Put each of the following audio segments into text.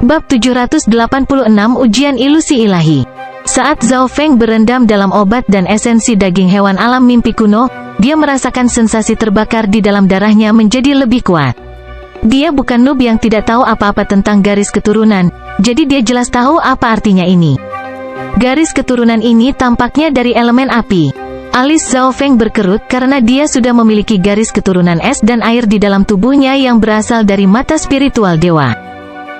Bab 786 Ujian Ilusi Ilahi. Saat Zhao Feng berendam dalam obat dan esensi daging hewan alam mimpi kuno, dia merasakan sensasi terbakar di dalam darahnya menjadi lebih kuat. Dia bukan noob yang tidak tahu apa-apa tentang garis keturunan, jadi dia jelas tahu apa artinya ini. Garis keturunan ini tampaknya dari elemen api. Alis Zhao Feng berkerut karena dia sudah memiliki garis keturunan es dan air di dalam tubuhnya yang berasal dari mata spiritual dewa.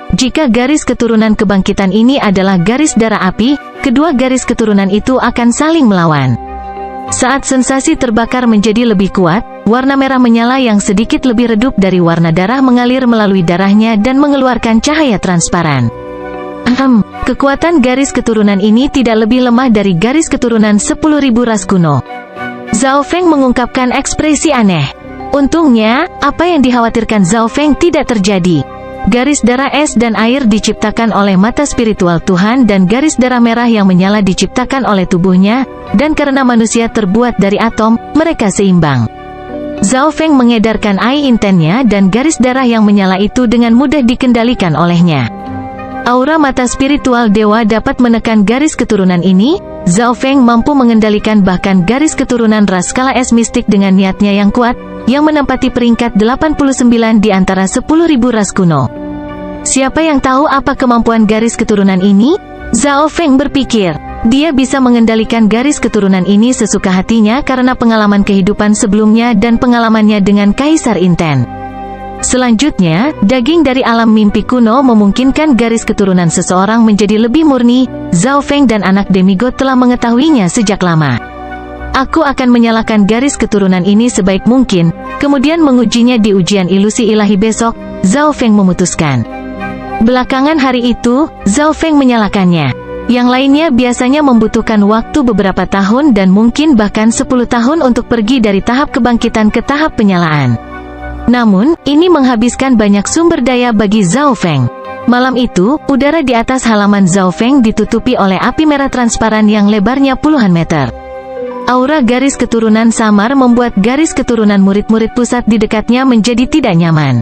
Jika garis keturunan kebangkitan ini adalah garis darah api, kedua garis keturunan itu akan saling melawan. Saat sensasi terbakar menjadi lebih kuat, warna merah menyala yang sedikit lebih redup dari warna darah mengalir melalui darahnya dan mengeluarkan cahaya transparan. Kekuatan garis keturunan ini tidak lebih lemah dari garis keturunan 10.000 ras kuno. Zhao Feng mengungkapkan ekspresi aneh. Untungnya, apa yang dikhawatirkan Zhao Feng tidak terjadi. Garis darah es dan air diciptakan oleh mata spiritual Tuhan dan garis darah merah yang menyala diciptakan oleh tubuhnya, dan karena manusia terbuat dari atom, mereka seimbang. Zhao Feng mengedarkan ai intennya dan garis darah yang menyala itu dengan mudah dikendalikan olehnya. Aura mata spiritual dewa dapat menekan garis keturunan ini. Zhao Feng mampu mengendalikan bahkan garis keturunan ras skala es mistik dengan niatnya yang kuat, yang menempati peringkat 89 di antara 10.000 ras kuno. Siapa yang tahu apa kemampuan garis keturunan ini? Zhao Feng berpikir, dia bisa mengendalikan garis keturunan ini sesuka hatinya karena pengalaman kehidupan sebelumnya dan pengalamannya dengan Kaisar Inten. Selanjutnya, daging dari alam mimpi kuno memungkinkan garis keturunan seseorang menjadi lebih murni. Zhao Feng dan anak demigod telah mengetahuinya sejak lama. Aku akan menyalakan garis keturunan ini sebaik mungkin, kemudian mengujinya di ujian ilusi ilahi besok, Zhao Feng memutuskan. Belakangan hari itu, Zhao Feng menyalakannya. Yang lainnya biasanya membutuhkan waktu beberapa tahun dan mungkin bahkan 10 tahun untuk pergi dari tahap kebangkitan ke tahap penyalaan. Namun, ini menghabiskan banyak sumber daya bagi Zhao Feng. Malam itu, udara di atas halaman Zhao Feng ditutupi oleh api merah transparan yang lebarnya puluhan meter. Aura garis keturunan samar membuat garis keturunan murid-murid pusat di dekatnya menjadi tidak nyaman.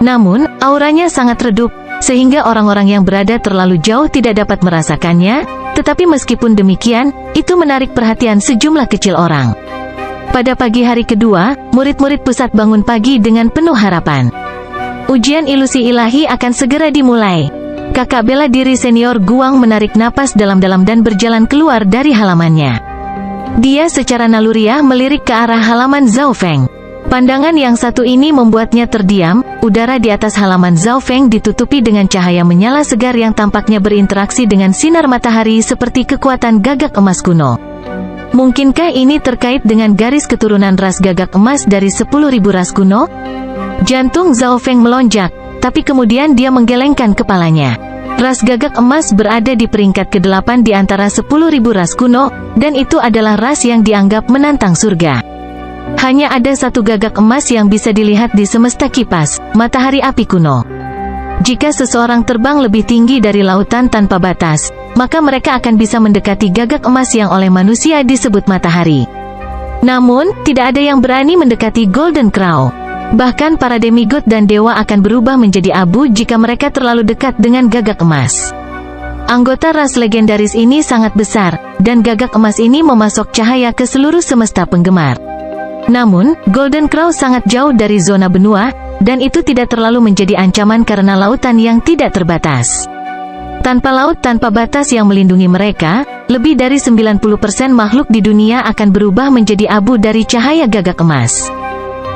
Namun, auranya sangat redup, sehingga orang-orang yang berada terlalu jauh tidak dapat merasakannya, tetapi meskipun demikian, itu menarik perhatian sejumlah kecil orang. Pada pagi hari kedua, murid-murid pusat bangun pagi dengan penuh harapan. Ujian ilusi ilahi akan segera dimulai. Kakak bela diri senior Guang menarik napas dalam-dalam dan berjalan keluar dari halamannya. Dia secara naluriah melirik ke arah halaman Zhao Feng. Pandangan yang satu ini membuatnya terdiam. Udara di atas halaman Zhao Feng ditutupi dengan cahaya menyala segar yang tampaknya berinteraksi dengan sinar matahari seperti kekuatan gagak emas kuno. Mungkinkah ini terkait dengan garis keturunan ras gagak emas dari 10.000 ras kuno? Jantung Zhao Feng melonjak, tapi kemudian dia menggelengkan kepalanya. Ras gagak emas berada di peringkat ke-8 di antara 10.000 ras kuno, dan itu adalah ras yang dianggap menantang surga. Hanya ada satu gagak emas yang bisa dilihat di semesta kipas, matahari api kuno. Jika seseorang terbang lebih tinggi dari lautan tanpa batas, maka mereka akan bisa mendekati gagak emas yang oleh manusia disebut matahari. Namun, tidak ada yang berani mendekati Golden Crow. Bahkan para demigod dan dewa akan berubah menjadi abu jika mereka terlalu dekat dengan gagak emas. Anggota ras legendaris ini sangat besar, dan gagak emas ini memasok cahaya ke seluruh semesta penggemar. Namun, Golden Crow sangat jauh dari zona benua, dan itu tidak terlalu menjadi ancaman karena lautan yang tidak terbatas. Tanpa laut tanpa batas yang melindungi mereka, lebih dari 90% makhluk di dunia akan berubah menjadi abu dari cahaya gagak emas.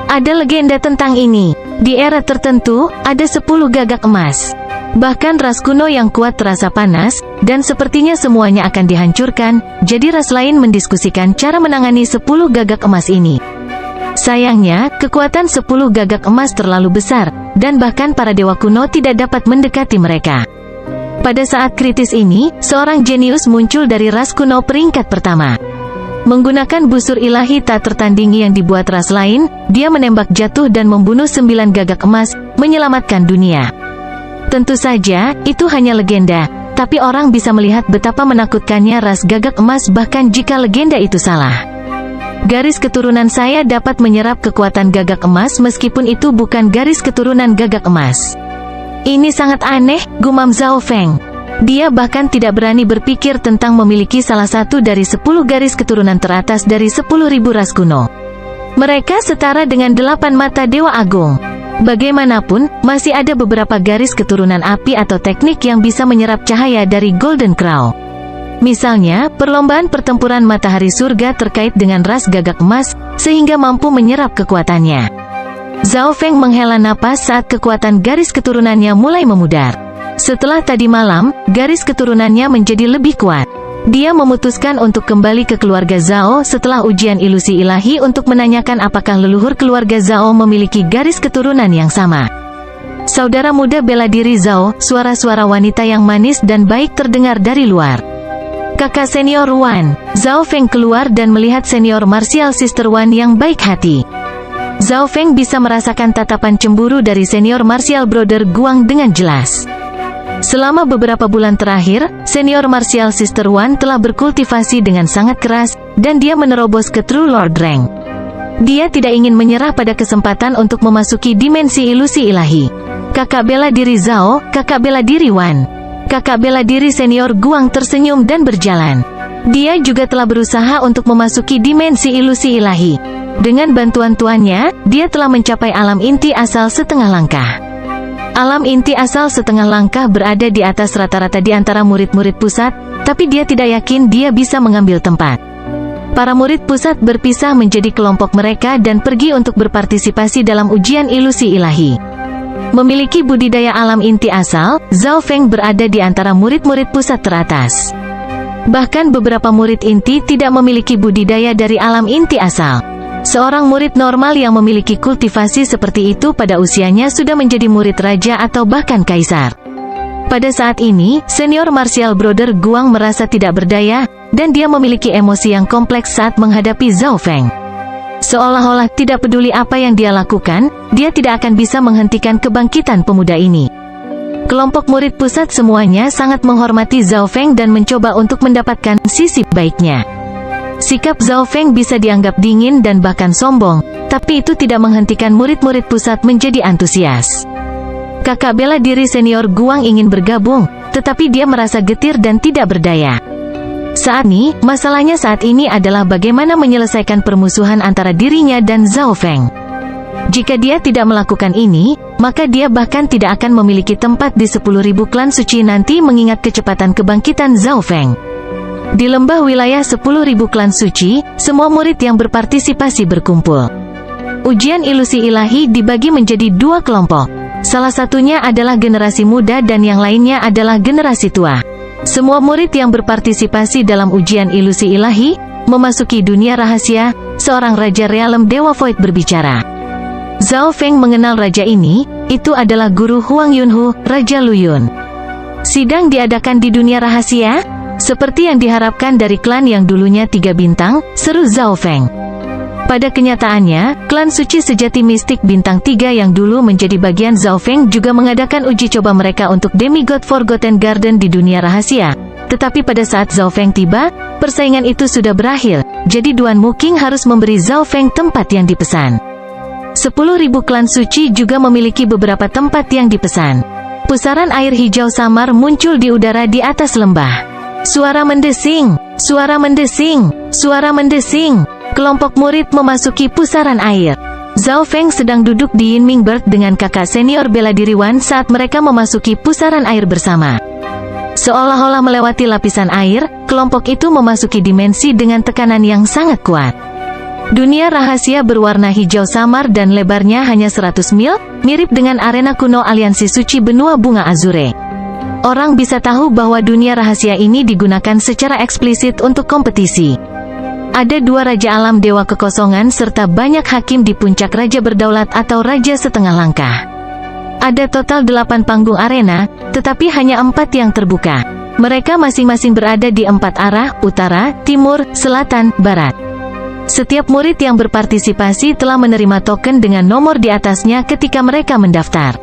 Ada legenda tentang ini. Di era tertentu, ada 10 gagak emas. Bahkan ras kuno yang kuat terasa panas, dan sepertinya semuanya akan dihancurkan, jadi ras lain mendiskusikan cara menangani 10 gagak emas ini. Sayangnya, kekuatan 10 gagak emas terlalu besar, dan bahkan para dewa kuno tidak dapat mendekati mereka. Pada saat kritis ini, seorang jenius muncul dari ras kuno peringkat pertama. Menggunakan busur ilahi tak tertandingi yang dibuat ras lain, dia menembak jatuh dan membunuh 9 gagak emas, menyelamatkan dunia. Tentu saja, itu hanya legenda, tapi orang bisa melihat betapa menakutkannya ras gagak emas bahkan jika legenda itu salah. Garis keturunan saya dapat menyerap kekuatan gagak emas meskipun itu bukan garis keturunan gagak emas. Ini sangat aneh, gumam Zhao Feng. Dia bahkan tidak berani berpikir tentang memiliki salah satu dari 10 garis keturunan teratas dari 10.000 ras kuno. Mereka setara dengan 8 mata Dewa Agung. Bagaimanapun, masih ada beberapa garis keturunan api atau teknik yang bisa menyerap cahaya dari Golden Crow. Misalnya, perlombaan pertempuran matahari surga terkait dengan ras gagak emas, sehingga mampu menyerap kekuatannya. Zhao Feng menghela napas saat kekuatan garis keturunannya mulai memudar. Setelah tadi malam, garis keturunannya menjadi lebih kuat. Dia memutuskan untuk kembali ke keluarga Zhao setelah ujian ilusi ilahi untuk menanyakan apakah leluhur keluarga Zhao memiliki garis keturunan yang sama. Saudara muda bela diri Zhao, suara-suara wanita yang manis dan baik terdengar dari luar. Kakak senior Wan. Zhao Feng keluar dan melihat senior martial sister Wan yang baik hati. Zhao Feng bisa merasakan tatapan cemburu dari senior martial brother Guang dengan jelas. Selama beberapa bulan terakhir, senior martial sister Wan telah berkultivasi dengan sangat keras, dan dia menerobos ke True Lord rank. Dia tidak ingin menyerah pada kesempatan untuk memasuki dimensi ilusi ilahi. Kakak bela diri Zhao, kakak bela diri Wan. Kakak bela diri senior Guang tersenyum dan berjalan. Dia juga telah berusaha untuk memasuki dimensi ilusi ilahi. Dengan bantuan tuannya, dia telah mencapai alam inti asal setengah langkah. Alam inti asal setengah langkah berada di atas rata-rata di antara murid-murid pusat, tapi dia tidak yakin dia bisa mengambil tempat. Para murid pusat berpisah menjadi kelompok mereka dan pergi untuk berpartisipasi dalam ujian ilusi ilahi. Memiliki budidaya alam inti asal, Zhao Feng berada di antara murid-murid pusat teratas. Bahkan beberapa murid inti tidak memiliki budidaya dari alam inti asal. Seorang murid normal yang memiliki kultivasi seperti itu pada usianya sudah menjadi murid raja atau bahkan kaisar. Pada saat ini, senior martial brother Guang merasa tidak berdaya, dan dia memiliki emosi yang kompleks saat menghadapi Zhao Feng. Seolah-olah tidak peduli apa yang dia lakukan, dia tidak akan bisa menghentikan kebangkitan pemuda ini. Kelompok murid pusat semuanya sangat menghormati Zhao Feng dan mencoba untuk mendapatkan sisi baiknya. Sikap Zhao Feng bisa dianggap dingin dan bahkan sombong, tapi itu tidak menghentikan murid-murid pusat menjadi antusias. Kakak bela diri senior Guang ingin bergabung, tetapi dia merasa getir dan tidak berdaya. Saat ini, masalahnya saat ini adalah bagaimana menyelesaikan permusuhan antara dirinya dan Zhao Feng. Jika dia tidak melakukan ini, maka dia bahkan tidak akan memiliki tempat di 10.000 klan suci nanti mengingat kecepatan kebangkitan Zhao Feng. Di lembah wilayah 10.000 klan suci, semua murid yang berpartisipasi berkumpul. Ujian ilusi ilahi dibagi menjadi 2 kelompok. Salah satunya adalah generasi muda dan yang lainnya adalah generasi tua. Semua murid yang berpartisipasi dalam ujian ilusi ilahi, memasuki dunia rahasia, seorang Raja Realem Dewa Void berbicara. Zhao Feng mengenal raja ini, itu adalah guru Huang Yunhu, Raja Luyun. Sidang diadakan di dunia rahasia? Seperti yang diharapkan dari klan yang dulunya 3 bintang, seru Zhao Feng. Pada kenyataannya, klan suci sejati mistik bintang 3 yang dulu menjadi bagian Zhao Feng juga mengadakan uji coba mereka untuk Demigod Forgotten Garden di dunia rahasia. Tetapi pada saat Zhao Feng tiba, persaingan itu sudah berakhir, jadi Duan Muking harus memberi Zhao Feng tempat yang dipesan. 10.000 klan suci juga memiliki beberapa tempat yang dipesan. Pusaran air hijau samar muncul di udara di atas lembah. Suara mendesing, suara mendesing, suara mendesing. Kelompok murid memasuki pusaran air. Zhao Feng sedang duduk di Yinming Bird dengan kakak senior bela diri Wan saat mereka memasuki pusaran air bersama. Seolah-olah melewati lapisan air, kelompok itu memasuki dimensi dengan tekanan yang sangat kuat. Dunia rahasia berwarna hijau samar dan lebarnya hanya 100 mil, mirip dengan arena kuno aliansi suci benua bunga azure. Orang bisa tahu bahwa dunia rahasia ini digunakan secara eksplisit untuk kompetisi. Ada 2 raja alam dewa kekosongan serta banyak hakim di puncak raja berdaulat atau raja setengah langkah. Ada total 8 panggung arena, tetapi hanya 4 yang terbuka. Mereka masing-masing berada di 4 arah, utara, timur, selatan, barat. Setiap murid yang berpartisipasi telah menerima token dengan nomor di atasnya ketika mereka mendaftar.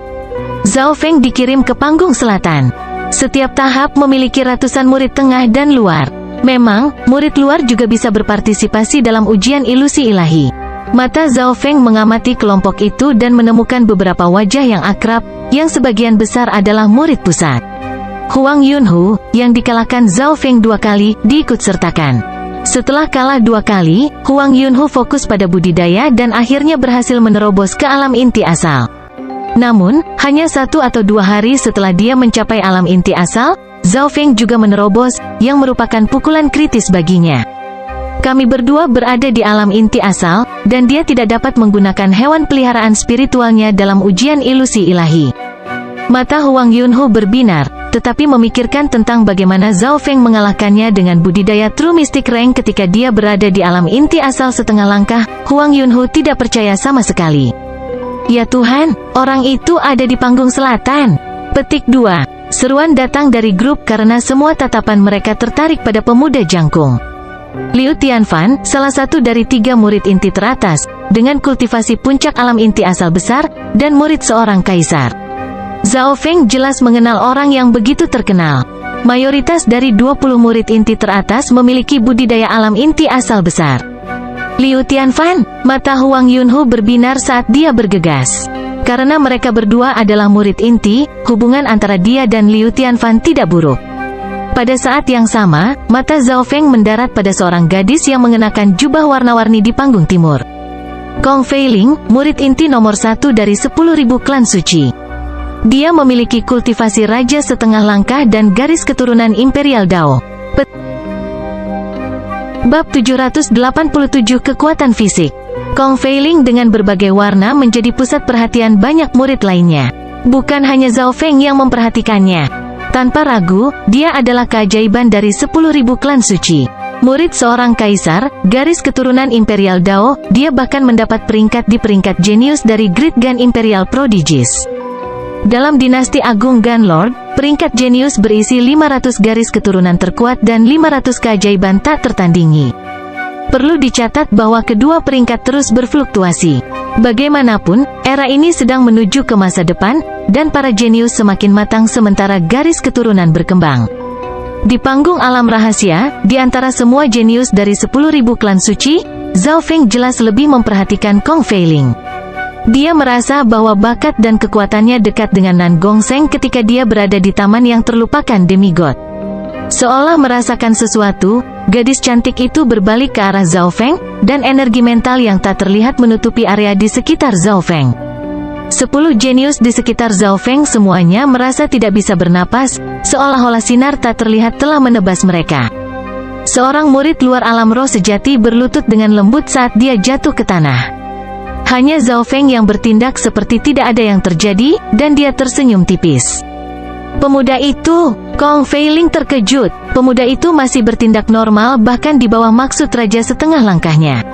Zhao Feng dikirim ke panggung selatan. Setiap tahap memiliki ratusan murid tengah dan luar. Memang, murid luar juga bisa berpartisipasi dalam ujian ilusi ilahi. Mata Zhao Feng mengamati kelompok itu dan menemukan beberapa wajah yang akrab, yang sebagian besar adalah murid pusat. Huang Yunhu, yang dikalahkan Zhao Feng 2 kali, diikutsertakan. Setelah kalah 2 kali, Huang Yunhu fokus pada budidaya dan akhirnya berhasil menerobos ke alam inti asal. Namun, hanya 1 atau 2 hari setelah dia mencapai alam inti asal, Zhao Feng juga menerobos, yang merupakan pukulan kritis baginya. Kami berdua berada di alam inti asal, dan dia tidak dapat menggunakan hewan peliharaan spiritualnya dalam ujian ilusi ilahi. Mata Huang Yunhu berbinar, tetapi memikirkan tentang bagaimana Zhao Feng mengalahkannya dengan budidaya True Mystic Rank ketika dia berada di alam inti asal setengah langkah. Huang Yunhu tidak percaya sama sekali. Ya Tuhan, orang itu ada di panggung selatan. Petik 2. Seruan datang dari grup karena semua tatapan mereka tertarik pada pemuda jangkung. Liu Tianfan, salah satu dari 3 murid inti teratas, dengan kultivasi puncak alam inti asal besar, dan murid seorang kaisar. Zhao Feng jelas mengenal orang yang begitu terkenal. Mayoritas dari 20 murid inti teratas memiliki budidaya alam inti asal besar. Liu Tianfan, mata Huang Yunhu berbinar saat dia bergegas. Karena mereka berdua adalah murid inti, hubungan antara dia dan Liu Tianfan tidak buruk. Pada saat yang sama, mata Zhao Feng mendarat pada seorang gadis yang mengenakan jubah warna-warni di panggung timur. Kong Feiling, murid inti nomor 1 dari 10.000 klan suci. Dia memiliki kultivasi raja setengah langkah dan garis keturunan Imperial Dao. Bab 787 Kekuatan Fisik. Kong Feiling dengan berbagai warna menjadi pusat perhatian banyak murid lainnya. Bukan hanya Zhao Feng yang memperhatikannya. Tanpa ragu, dia adalah keajaiban dari 10.000 klan suci. Murid seorang kaisar, garis keturunan Imperial Dao, dia bahkan mendapat peringkat di peringkat jenius dari Great Gun Imperial Prodigies. Dalam dinasti Agung Gunlord, peringkat jenius berisi 500 garis keturunan terkuat dan 500 keajaiban tak tertandingi. Perlu dicatat bahwa kedua peringkat terus berfluktuasi. Bagaimanapun, era ini sedang menuju ke masa depan, dan para jenius semakin matang sementara garis keturunan berkembang. Di panggung alam rahasia, di antara semua jenius dari 10.000 klan suci, Zhao Feng jelas lebih memperhatikan Kong Feiling. Dia merasa bahwa bakat dan kekuatannya dekat dengan Nan Gongseng ketika dia berada di taman yang terlupakan demigod. Seolah merasakan sesuatu, gadis cantik itu berbalik ke arah Zhao Feng, dan energi mental yang tak terlihat menutupi area di sekitar Zhao Feng. 10 jenius di sekitar Zhao Feng semuanya merasa tidak bisa bernapas, seolah-olah sinar tak terlihat telah menebas mereka. Seorang murid luar alam roh sejati berlutut dengan lembut saat dia jatuh ke tanah. Hanya Zhao Feng yang bertindak seperti tidak ada yang terjadi, dan dia tersenyum tipis. Pemuda itu, Kong Feiling terkejut. Pemuda itu masih bertindak normal bahkan di bawah maksud raja setengah langkahnya.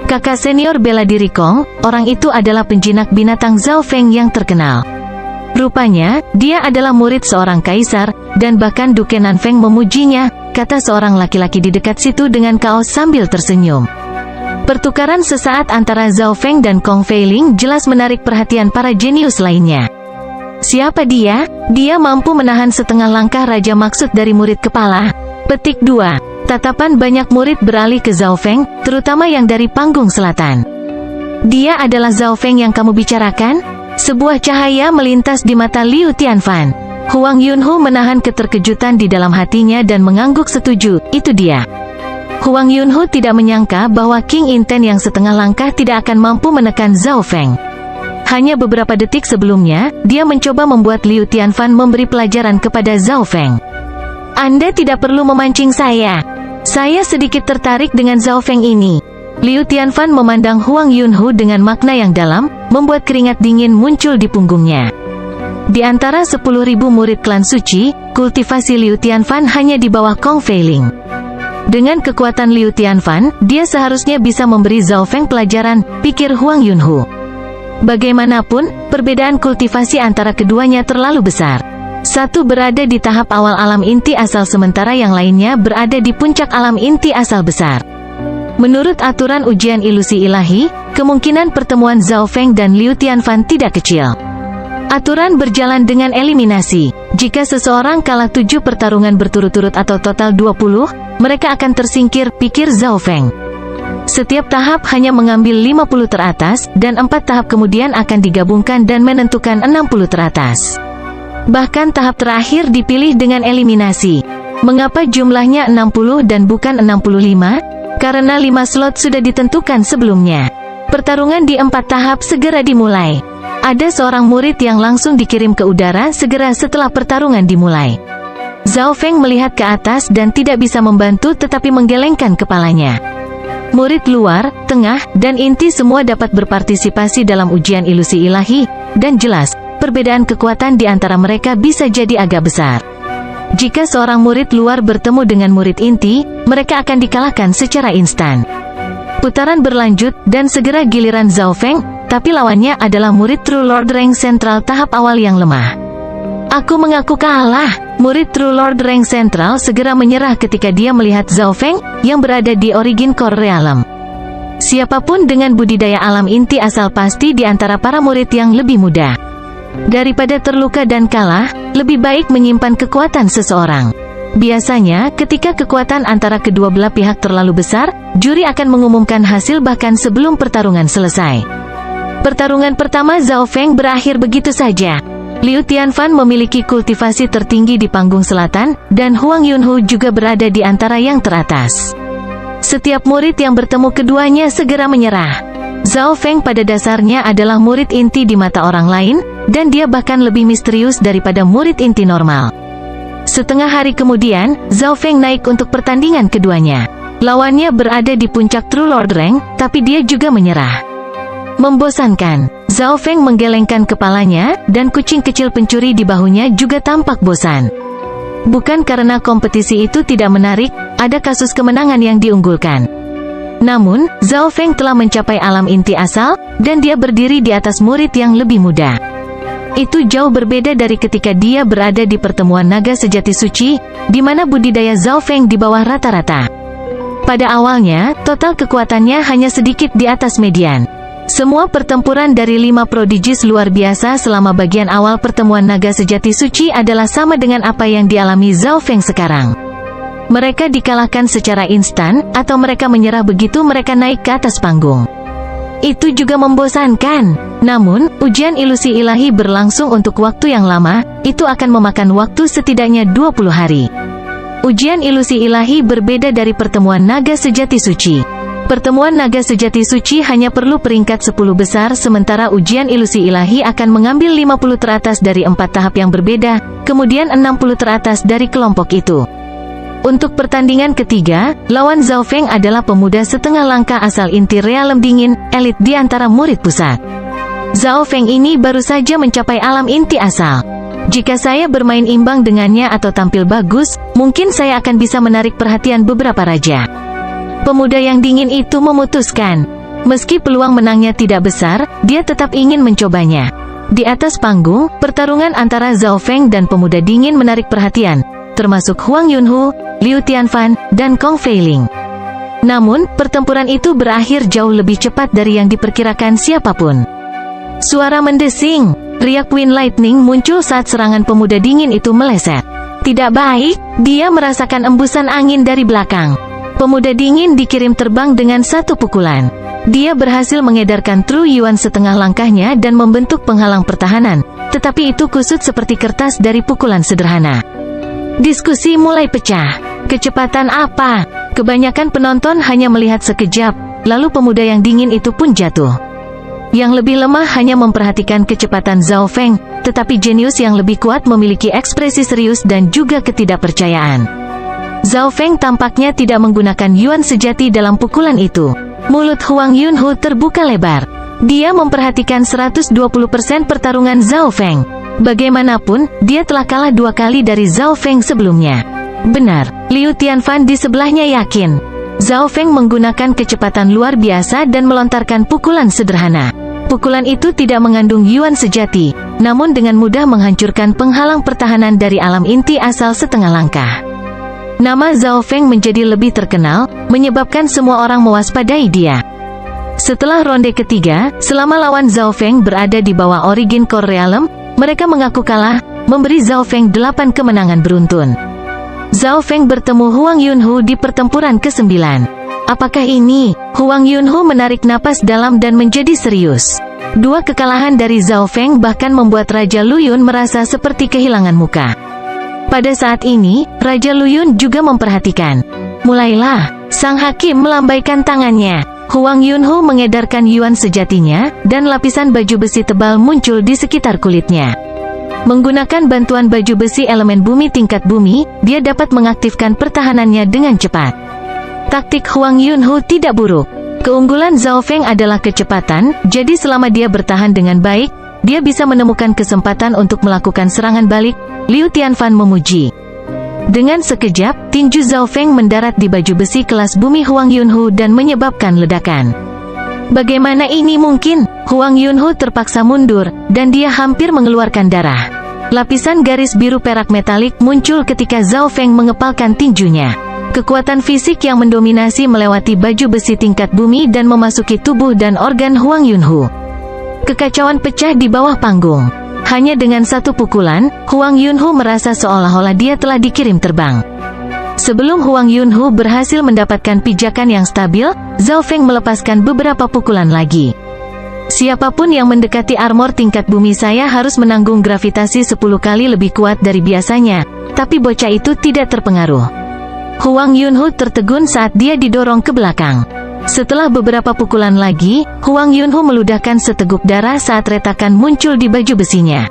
Kakak senior bela diri Kong, orang itu adalah penjinak binatang Zhao Feng yang terkenal. Rupanya, dia adalah murid seorang kaisar, dan bahkan Duke Nanfeng memujinya, kata seorang laki-laki di dekat situ dengan kaos sambil tersenyum. Pertukaran sesaat antara Zhao Feng dan Kong Feiling jelas menarik perhatian para jenius lainnya. Siapa dia? Dia mampu menahan setengah langkah raja maksud dari murid kepala. Petik 2. Tatapan banyak murid beralih ke Zhao Feng, terutama yang dari panggung selatan. Dia adalah Zhao Feng yang kamu bicarakan? Sebuah cahaya melintas di mata Liu Tianfan. Huang Yunhu menahan keterkejutan di dalam hatinya dan mengangguk setuju, itu dia. Huang Yunhu tidak menyangka bahwa King Inten yang setengah langkah tidak akan mampu menekan Zhao Feng. Hanya beberapa detik sebelumnya, dia mencoba membuat Liu Tianfan memberi pelajaran kepada Zhao Feng. Anda tidak perlu memancing saya. Saya sedikit tertarik dengan Zhao Feng ini. Liu Tianfan memandang Huang Yunhu dengan makna yang dalam, membuat keringat dingin muncul di punggungnya. Di antara 10.000 murid klan suci, kultivasi Liu Tianfan hanya di bawah Kong Feiling. Dengan kekuatan Liu Tianfan, dia seharusnya bisa memberi Zhao Feng pelajaran, pikir Huang Yunhu. Bagaimanapun, perbedaan kultivasi antara keduanya terlalu besar. Satu berada di tahap awal alam inti asal sementara yang lainnya berada di puncak alam inti asal besar. Menurut aturan ujian ilusi ilahi, kemungkinan pertemuan Zhao Feng dan Liu Tianfan tidak kecil. Aturan berjalan dengan eliminasi. Jika seseorang kalah 7 pertarungan berturut-turut atau total 20, mereka akan tersingkir, pikir Zhao Feng. Setiap tahap hanya mengambil 50 teratas, dan 4 tahap kemudian akan digabungkan dan menentukan 60 teratas. Bahkan tahap terakhir dipilih dengan eliminasi. Mengapa jumlahnya 60 dan bukan 65? Karena 5 slot sudah ditentukan sebelumnya. Pertarungan di 4 tahap segera dimulai. Ada seorang murid yang langsung dikirim ke udara segera setelah pertarungan dimulai. Zhao Feng melihat ke atas dan tidak bisa membantu tetapi menggelengkan kepalanya. Murid luar, tengah, dan inti semua dapat berpartisipasi dalam ujian ilusi ilahi, dan jelas, perbedaan kekuatan di antara mereka bisa jadi agak besar. Jika seorang murid luar bertemu dengan murid inti, mereka akan dikalahkan secara instan. Putaran berlanjut, dan segera giliran Zhao Feng, tapi lawannya adalah murid True Lord Rank Sentral tahap awal yang lemah. Aku mengaku kalah. Murid True Lord Rank Sentral segera menyerah ketika dia melihat Zhao Feng, yang berada di Origin Core Realm. Siapapun dengan budidaya alam inti asal pasti di antara para murid yang lebih muda. Daripada terluka dan kalah, lebih baik menyimpan kekuatan seseorang. Biasanya, ketika kekuatan antara kedua belah pihak terlalu besar, juri akan mengumumkan hasil bahkan sebelum pertarungan selesai. Pertarungan pertama Zhao Feng berakhir begitu saja. Liu Tianfan memiliki kultivasi tertinggi di panggung selatan, dan Huang Yunhu juga berada di antara yang teratas. Setiap murid yang bertemu keduanya segera menyerah. Zhao Feng pada dasarnya adalah murid inti di mata orang lain, dan dia bahkan lebih misterius daripada murid inti normal. Setengah hari kemudian, Zhao Feng naik untuk pertandingan keduanya. Lawannya berada di puncak True Lord Rank, tapi dia juga menyerah. Membosankan. Zhao Feng menggelengkan kepalanya, dan kucing kecil pencuri di bahunya juga tampak bosan. Bukan karena kompetisi itu tidak menarik, ada kasus kemenangan yang diunggulkan. Namun, Zhao Feng telah mencapai alam inti asal, dan dia berdiri di atas murid yang lebih muda. Itu jauh berbeda dari ketika dia berada di pertemuan naga sejati suci, di mana budidaya Zhao Feng di bawah rata-rata. Pada awalnya, total kekuatannya hanya sedikit di atas median. Semua pertempuran dari 5 prodigis luar biasa selama bagian awal pertemuan naga sejati suci adalah sama dengan apa yang dialami Zhao Feng sekarang. Mereka dikalahkan secara instan, atau mereka menyerah begitu mereka naik ke atas panggung. Itu juga membosankan. Namun, ujian ilusi ilahi berlangsung untuk waktu yang lama, itu akan memakan waktu setidaknya 20 hari. Ujian ilusi ilahi berbeda dari pertemuan naga sejati suci. Pertemuan naga sejati suci hanya perlu peringkat 10 besar sementara ujian ilusi ilahi akan mengambil 50 teratas dari 4 tahap yang berbeda, kemudian 60 teratas dari kelompok itu. Untuk pertandingan ketiga, lawan Zhao Feng adalah pemuda setengah langkah asal inti realem dingin, elit di antara murid pusat. Zhao Feng ini baru saja mencapai alam inti asal. Jika saya bermain imbang dengannya atau tampil bagus, mungkin saya akan bisa menarik perhatian beberapa raja. Pemuda yang dingin itu memutuskan. Meski peluang menangnya tidak besar, dia tetap ingin mencobanya. Di atas panggung, pertarungan antara Zhao Feng dan pemuda dingin menarik perhatian, termasuk Huang Yunhu, Liu Tianfan, dan Kong Feiling. Namun, pertempuran itu berakhir jauh lebih cepat dari yang diperkirakan siapapun. Suara mendesing, riak Wind Lightning muncul saat serangan pemuda dingin itu meleset. Tidak baik, dia merasakan embusan angin dari belakang. Pemuda dingin dikirim terbang dengan satu pukulan. Dia berhasil mengedarkan True Yuan setengah langkahnya dan membentuk penghalang pertahanan, tetapi itu kusut seperti kertas dari pukulan sederhana. Diskusi mulai pecah. Kecepatan apa? Kebanyakan penonton hanya melihat sekejap, lalu pemuda yang dingin itu pun jatuh. Yang lebih lemah hanya memperhatikan kecepatan Zhao Feng, tetapi jenius yang lebih kuat memiliki ekspresi serius dan juga ketidakpercayaan. Zhao Feng tampaknya tidak menggunakan Yuan sejati dalam pukulan itu. Mulut Huang Yunhu terbuka lebar. Dia memperhatikan 120% pertarungan Zhao Feng. Bagaimanapun, dia telah kalah 2 kali dari Zhao Feng sebelumnya. Benar, Liu Tianfan di sebelahnya yakin. Zhao Feng menggunakan kecepatan luar biasa dan melontarkan pukulan sederhana. Pukulan itu tidak mengandung Yuan sejati, namun dengan mudah menghancurkan penghalang pertahanan dari alam inti asal setengah langkah. Nama Zhao Feng menjadi lebih terkenal, menyebabkan semua orang mewaspadai dia. Setelah ronde ketiga, selama lawan Zhao Feng berada di bawah Origin Core Realm, mereka mengaku kalah, memberi Zhao Feng 8 kemenangan beruntun. Zhao Feng bertemu Huang Yunhu di pertempuran ke-9. Apakah ini? Huang Yunhu menarik napas dalam dan menjadi serius. Dua kekalahan dari Zhao Feng bahkan membuat Raja Luyun merasa seperti kehilangan muka. Pada saat ini, Raja Luyun juga memperhatikan. Mulailah, sang hakim melambaikan tangannya. Huang Yunhu mengedarkan yuan sejatinya, dan lapisan baju besi tebal muncul di sekitar kulitnya. Menggunakan bantuan baju besi elemen bumi tingkat bumi, dia dapat mengaktifkan pertahanannya dengan cepat. Taktik Huang Yunhu tidak buruk. Keunggulan Zhao Feng adalah kecepatan, jadi selama dia bertahan dengan baik, dia bisa menemukan kesempatan untuk melakukan serangan balik. Liu Tianfan memuji. Dengan sekejap, tinju Zhao Feng mendarat di baju besi kelas bumi Huang Yunhu dan menyebabkan ledakan. Bagaimana ini mungkin? Huang Yunhu terpaksa mundur, dan dia hampir mengeluarkan darah. Lapisan garis biru perak metalik muncul ketika Zhao Feng mengepalkan tinjunya. Kekuatan fisik yang mendominasi melewati baju besi tingkat bumi dan memasuki tubuh dan organ Huang Yunhu. Kekacauan pecah di bawah panggung. Hanya dengan satu pukulan, Huang Yunhu merasa seolah-olah dia telah dikirim terbang. Sebelum Huang Yunhu berhasil mendapatkan pijakan yang stabil, Zhao Feng melepaskan beberapa pukulan lagi. Siapapun yang mendekati armor tingkat bumi saya harus menanggung gravitasi 10 kali lebih kuat dari biasanya, tapi bocah itu tidak terpengaruh. Huang Yunhu tertegun saat dia didorong ke belakang. Setelah beberapa pukulan lagi, Huang Yunhu meludahkan seteguk darah saat retakan muncul di baju besinya.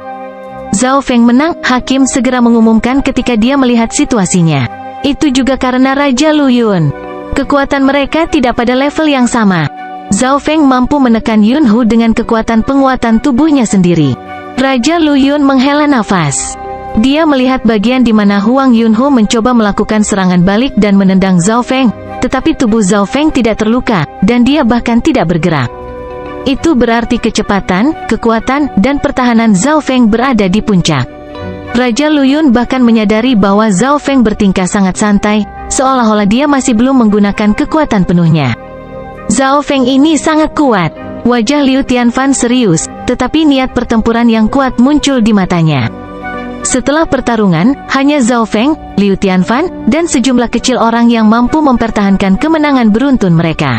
Zhao Feng menang, hakim segera mengumumkan ketika dia melihat situasinya. Itu juga karena Raja Luyun. Kekuatan mereka tidak pada level yang sama. Zhao Feng mampu menekan Yunhu dengan kekuatan penguatan tubuhnya sendiri. Raja Luyun menghela nafas. Dia melihat bagian di mana Huang Yunhu mencoba melakukan serangan balik dan menendang Zhao Feng, tetapi tubuh Zhao Feng tidak terluka, dan dia bahkan tidak bergerak. Itu berarti kecepatan, kekuatan, dan pertahanan Zhao Feng berada di puncak. Raja Luyun bahkan menyadari bahwa Zhao Feng bertingkah sangat santai, seolah-olah dia masih belum menggunakan kekuatan penuhnya. Zhao Feng ini sangat kuat. Wajah Liu Tianfan serius, tetapi niat pertempuran yang kuat muncul di matanya. Setelah pertarungan, hanya Zhao Feng, Liu Tianfan, dan sejumlah kecil orang yang mampu mempertahankan kemenangan beruntun mereka.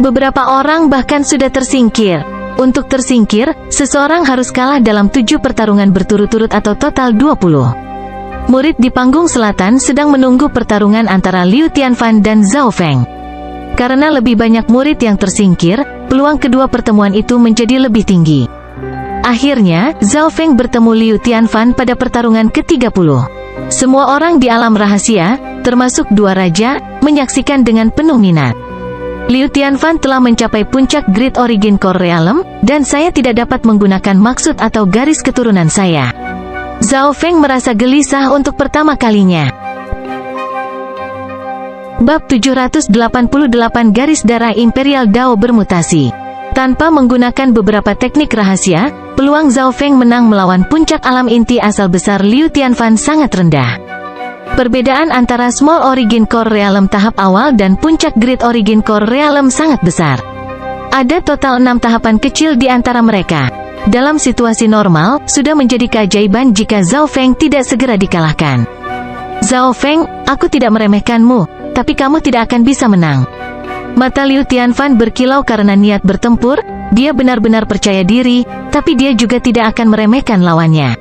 Beberapa orang bahkan sudah tersingkir. Untuk tersingkir, seseorang harus kalah dalam 7 pertarungan berturut-turut atau total 20. Murid di panggung selatan sedang menunggu pertarungan antara Liu Tianfan dan Zhao Feng. Karena lebih banyak murid yang tersingkir, peluang kedua pertemuan itu menjadi lebih tinggi. Akhirnya, Zhao Feng bertemu Liu Tianfan pada pertarungan ke-30. Semua orang di alam rahasia, termasuk dua raja, menyaksikan dengan penuh minat. Liu Tianfan telah mencapai puncak Great Origin Core Realm, dan saya tidak dapat menggunakan maksud atau garis keturunan saya. Zhao Feng merasa gelisah untuk pertama kalinya. Bab 788 Garis Darah Imperial Dao Bermutasi. Tanpa menggunakan beberapa teknik rahasia, peluang Zhao Feng menang melawan puncak alam inti asal besar Liu Tianfan sangat rendah. Perbedaan antara Small Origin Core Realm tahap awal dan puncak Great Origin Core Realm sangat besar. Ada total 6 tahapan kecil di antara mereka. Dalam situasi normal, sudah menjadi keajaiban jika Zhao Feng tidak segera dikalahkan. Zhao Feng, aku tidak meremehkanmu, tapi kamu tidak akan bisa menang. Mata Liu Tianfan berkilau karena niat bertempur, dia benar-benar percaya diri, tapi dia juga tidak akan meremehkan lawannya.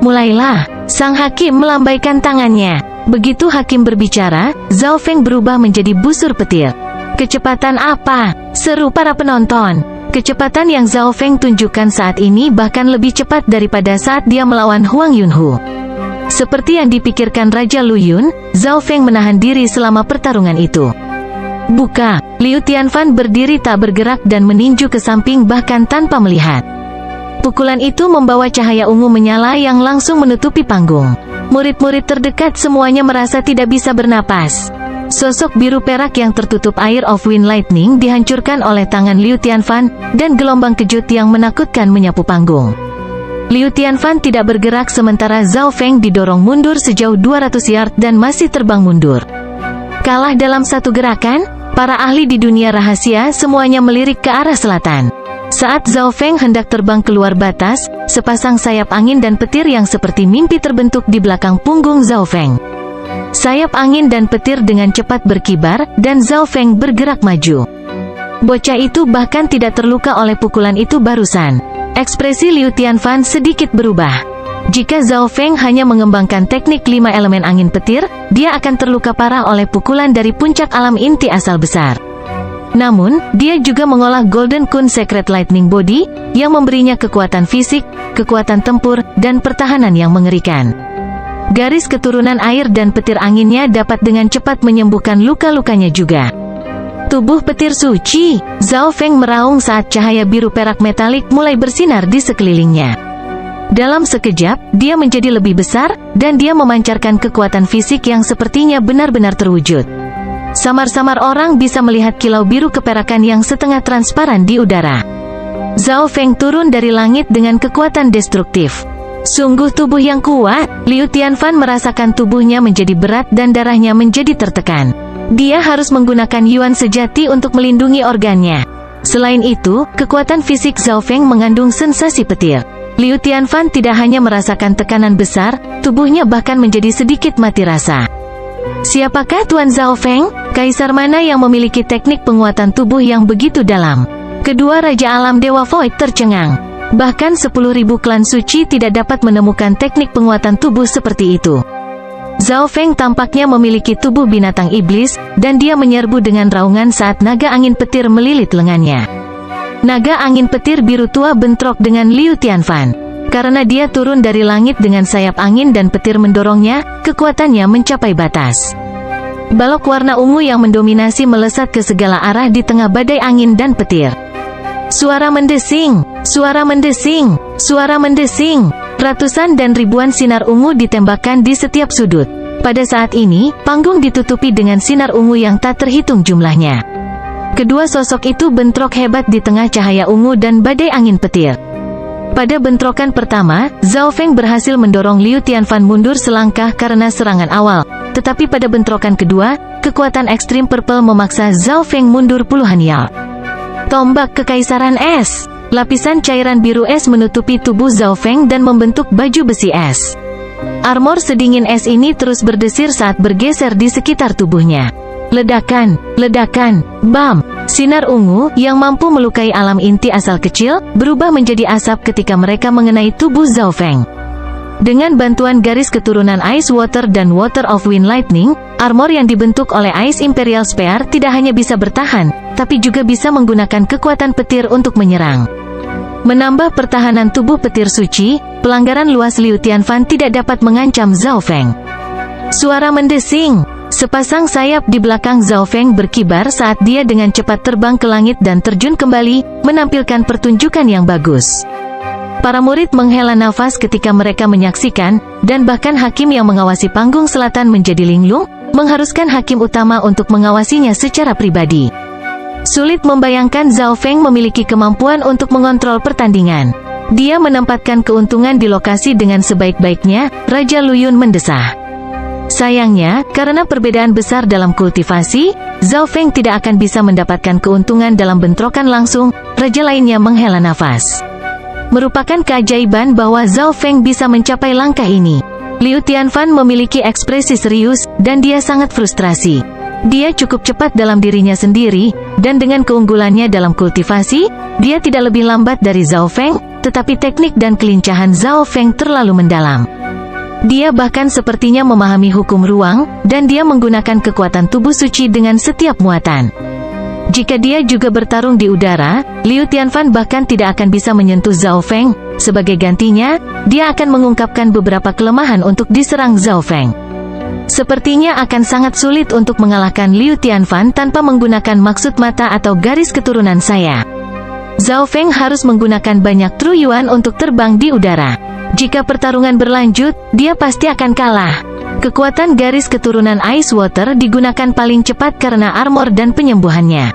Mulailah, sang hakim melambaikan tangannya. Begitu hakim berbicara, Zhao Feng berubah menjadi busur petir. Kecepatan apa? Seru para penonton. Kecepatan yang Zhao Feng tunjukkan saat ini bahkan lebih cepat daripada saat dia melawan Huang Yunhu. Seperti yang dipikirkan Raja Luyun, Zhao Feng menahan diri selama pertarungan itu. Buka! Liu Tianfan berdiri tak bergerak dan meninju ke samping bahkan tanpa melihat. Pukulan itu membawa cahaya ungu menyala yang langsung menutupi panggung. Murid-murid terdekat semuanya merasa tidak bisa bernapas. Sosok biru perak yang tertutup air of wind lightning dihancurkan oleh tangan Liu Tianfan, dan gelombang kejut yang menakutkan menyapu panggung. Liu Tianfan tidak bergerak sementara Zhao Feng didorong mundur sejauh 200 yard dan masih terbang mundur. Kalah dalam satu gerakan, para ahli di dunia rahasia semuanya melirik ke arah selatan. Saat Zhao Feng hendak terbang keluar batas, sepasang sayap angin dan petir yang seperti mimpi terbentuk di belakang punggung Zhao Feng. Sayap angin dan petir dengan cepat berkibar, dan Zhao Feng bergerak maju. Bocah itu bahkan tidak terluka oleh pukulan itu barusan. Ekspresi Liu Tianfan sedikit berubah. Jika Zhao Feng hanya mengembangkan teknik 5 elemen angin petir, dia akan terluka parah oleh pukulan dari puncak alam inti asal besar. Namun, dia juga mengolah Golden Kun Secret Lightning Body, yang memberinya kekuatan fisik, kekuatan tempur, dan pertahanan yang mengerikan. Garis keturunan air dan petir anginnya dapat dengan cepat menyembuhkan luka-lukanya juga. Tubuh petir suci, Zhao Feng meraung saat cahaya biru perak metalik mulai bersinar di sekelilingnya. Dalam sekejap, dia menjadi lebih besar, dan dia memancarkan kekuatan fisik yang sepertinya benar-benar terwujud. Samar-samar orang bisa melihat kilau biru keperakan yang setengah transparan di udara. Zhao Feng turun dari langit dengan kekuatan destruktif. Sungguh tubuh yang kuat. Liu Tianfan merasakan tubuhnya menjadi berat dan darahnya menjadi tertekan. Dia harus menggunakan Yuan sejati untuk melindungi organnya. Selain itu, kekuatan fisik Zhao Feng mengandung sensasi petir. Liu Tianfan tidak hanya merasakan tekanan besar, tubuhnya bahkan menjadi sedikit mati rasa. Siapakah Tuan Zhao Feng? Kaisar mana yang memiliki teknik penguatan tubuh yang begitu dalam? Kedua Raja Alam Dewa Void tercengang. Bahkan 10.000 klan suci tidak dapat menemukan teknik penguatan tubuh seperti itu. Zhao Feng tampaknya memiliki tubuh binatang iblis, dan dia menyerbu dengan raungan saat naga angin petir melilit lengannya. Naga angin petir biru tua bentrok dengan Liu Tianfan. Karena dia turun dari langit dengan sayap angin dan petir mendorongnya, kekuatannya mencapai batas. Balok warna ungu yang mendominasi melesat ke segala arah di tengah badai angin dan petir. Suara mendesing, suara mendesing, suara mendesing. Ratusan dan ribuan sinar ungu ditembakkan di setiap sudut. Pada saat ini, panggung ditutupi dengan sinar ungu yang tak terhitung jumlahnya. Kedua sosok itu bentrok hebat di tengah cahaya ungu dan badai angin petir. Pada bentrokan pertama, Zhao Feng berhasil mendorong Liu Tianfan mundur selangkah karena serangan awal. Tetapi pada bentrokan kedua, kekuatan ekstrim purple memaksa Zhao Feng mundur puluhan yard. Tombak Kekaisaran Es. Lapisan cairan biru es menutupi tubuh Zhao Feng dan membentuk baju besi es. Armor sedingin es ini terus berdesir saat bergeser di sekitar tubuhnya. Ledakan, ledakan, bam. Sinar ungu, yang mampu melukai alam inti asal kecil, berubah menjadi asap ketika mereka mengenai tubuh Zhao Feng. Dengan bantuan garis keturunan Ice Water dan Water of Wind Lightning, armor yang dibentuk oleh Ice Imperial Spear tidak hanya bisa bertahan, tapi juga bisa menggunakan kekuatan petir untuk menyerang. Menambah pertahanan tubuh petir suci, pelanggaran luas Liu Tianfan tidak dapat mengancam Zhao Feng. Suara mendesing. Sepasang sayap di belakang Zhao Feng berkibar saat dia dengan cepat terbang ke langit dan terjun kembali, menampilkan pertunjukan yang bagus. Para murid menghela nafas ketika mereka menyaksikan, dan bahkan hakim yang mengawasi panggung selatan menjadi linglung, mengharuskan hakim utama untuk mengawasinya secara pribadi. Sulit membayangkan Zhao Feng memiliki kemampuan untuk mengontrol pertandingan. Dia menempatkan keuntungan di lokasi dengan sebaik-baiknya, Raja Luyun mendesah. Sayangnya, karena perbedaan besar dalam kultivasi, Zhao Feng tidak akan bisa mendapatkan keuntungan dalam bentrokan langsung. Raja lainnya menghela nafas. Merupakan keajaiban bahwa Zhao Feng bisa mencapai langkah ini. Liu Tianfan memiliki ekspresi serius, dan dia sangat frustrasi. Dia cukup cepat dalam dirinya sendiri, dan dengan keunggulannya dalam kultivasi, dia tidak lebih lambat dari Zhao Feng, tetapi teknik dan kelincahan Zhao Feng terlalu mendalam. Dia bahkan sepertinya memahami hukum ruang, dan dia menggunakan kekuatan tubuh suci dengan setiap muatan. Jika dia juga bertarung di udara, Liu Tianfan bahkan tidak akan bisa menyentuh Zhao Feng. Sebagai gantinya, dia akan mengungkapkan beberapa kelemahan untuk diserang Zhao Feng. Sepertinya akan sangat sulit untuk mengalahkan Liu Tianfan tanpa menggunakan maksud mata atau garis keturunan saya. Zhao Feng harus menggunakan banyak True Yuan untuk terbang di udara. Jika pertarungan berlanjut, dia pasti akan kalah. Kekuatan garis keturunan Ice Water digunakan paling cepat karena armor dan penyembuhannya.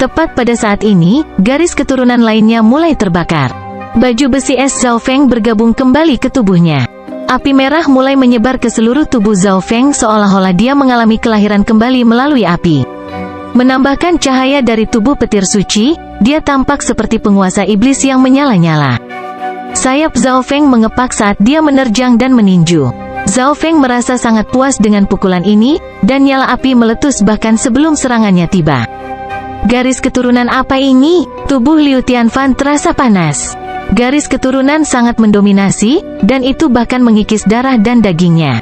Tepat pada saat ini, garis keturunan lainnya mulai terbakar. Baju besi es Zhao Feng bergabung kembali ke tubuhnya. Api merah mulai menyebar ke seluruh tubuh Zhao Feng seolah-olah dia mengalami kelahiran kembali melalui api. Menambahkan cahaya dari tubuh petir suci, dia tampak seperti penguasa iblis yang menyala-nyala. Sayap Zhao Feng mengepak saat dia menerjang dan meninju. Zhao Feng merasa sangat puas dengan pukulan ini, dan nyala api meletus bahkan sebelum serangannya tiba. Garis keturunan apa ini? Tubuh Liu Tianfan terasa panas. Garis keturunan sangat mendominasi, dan itu bahkan mengikis darah dan dagingnya.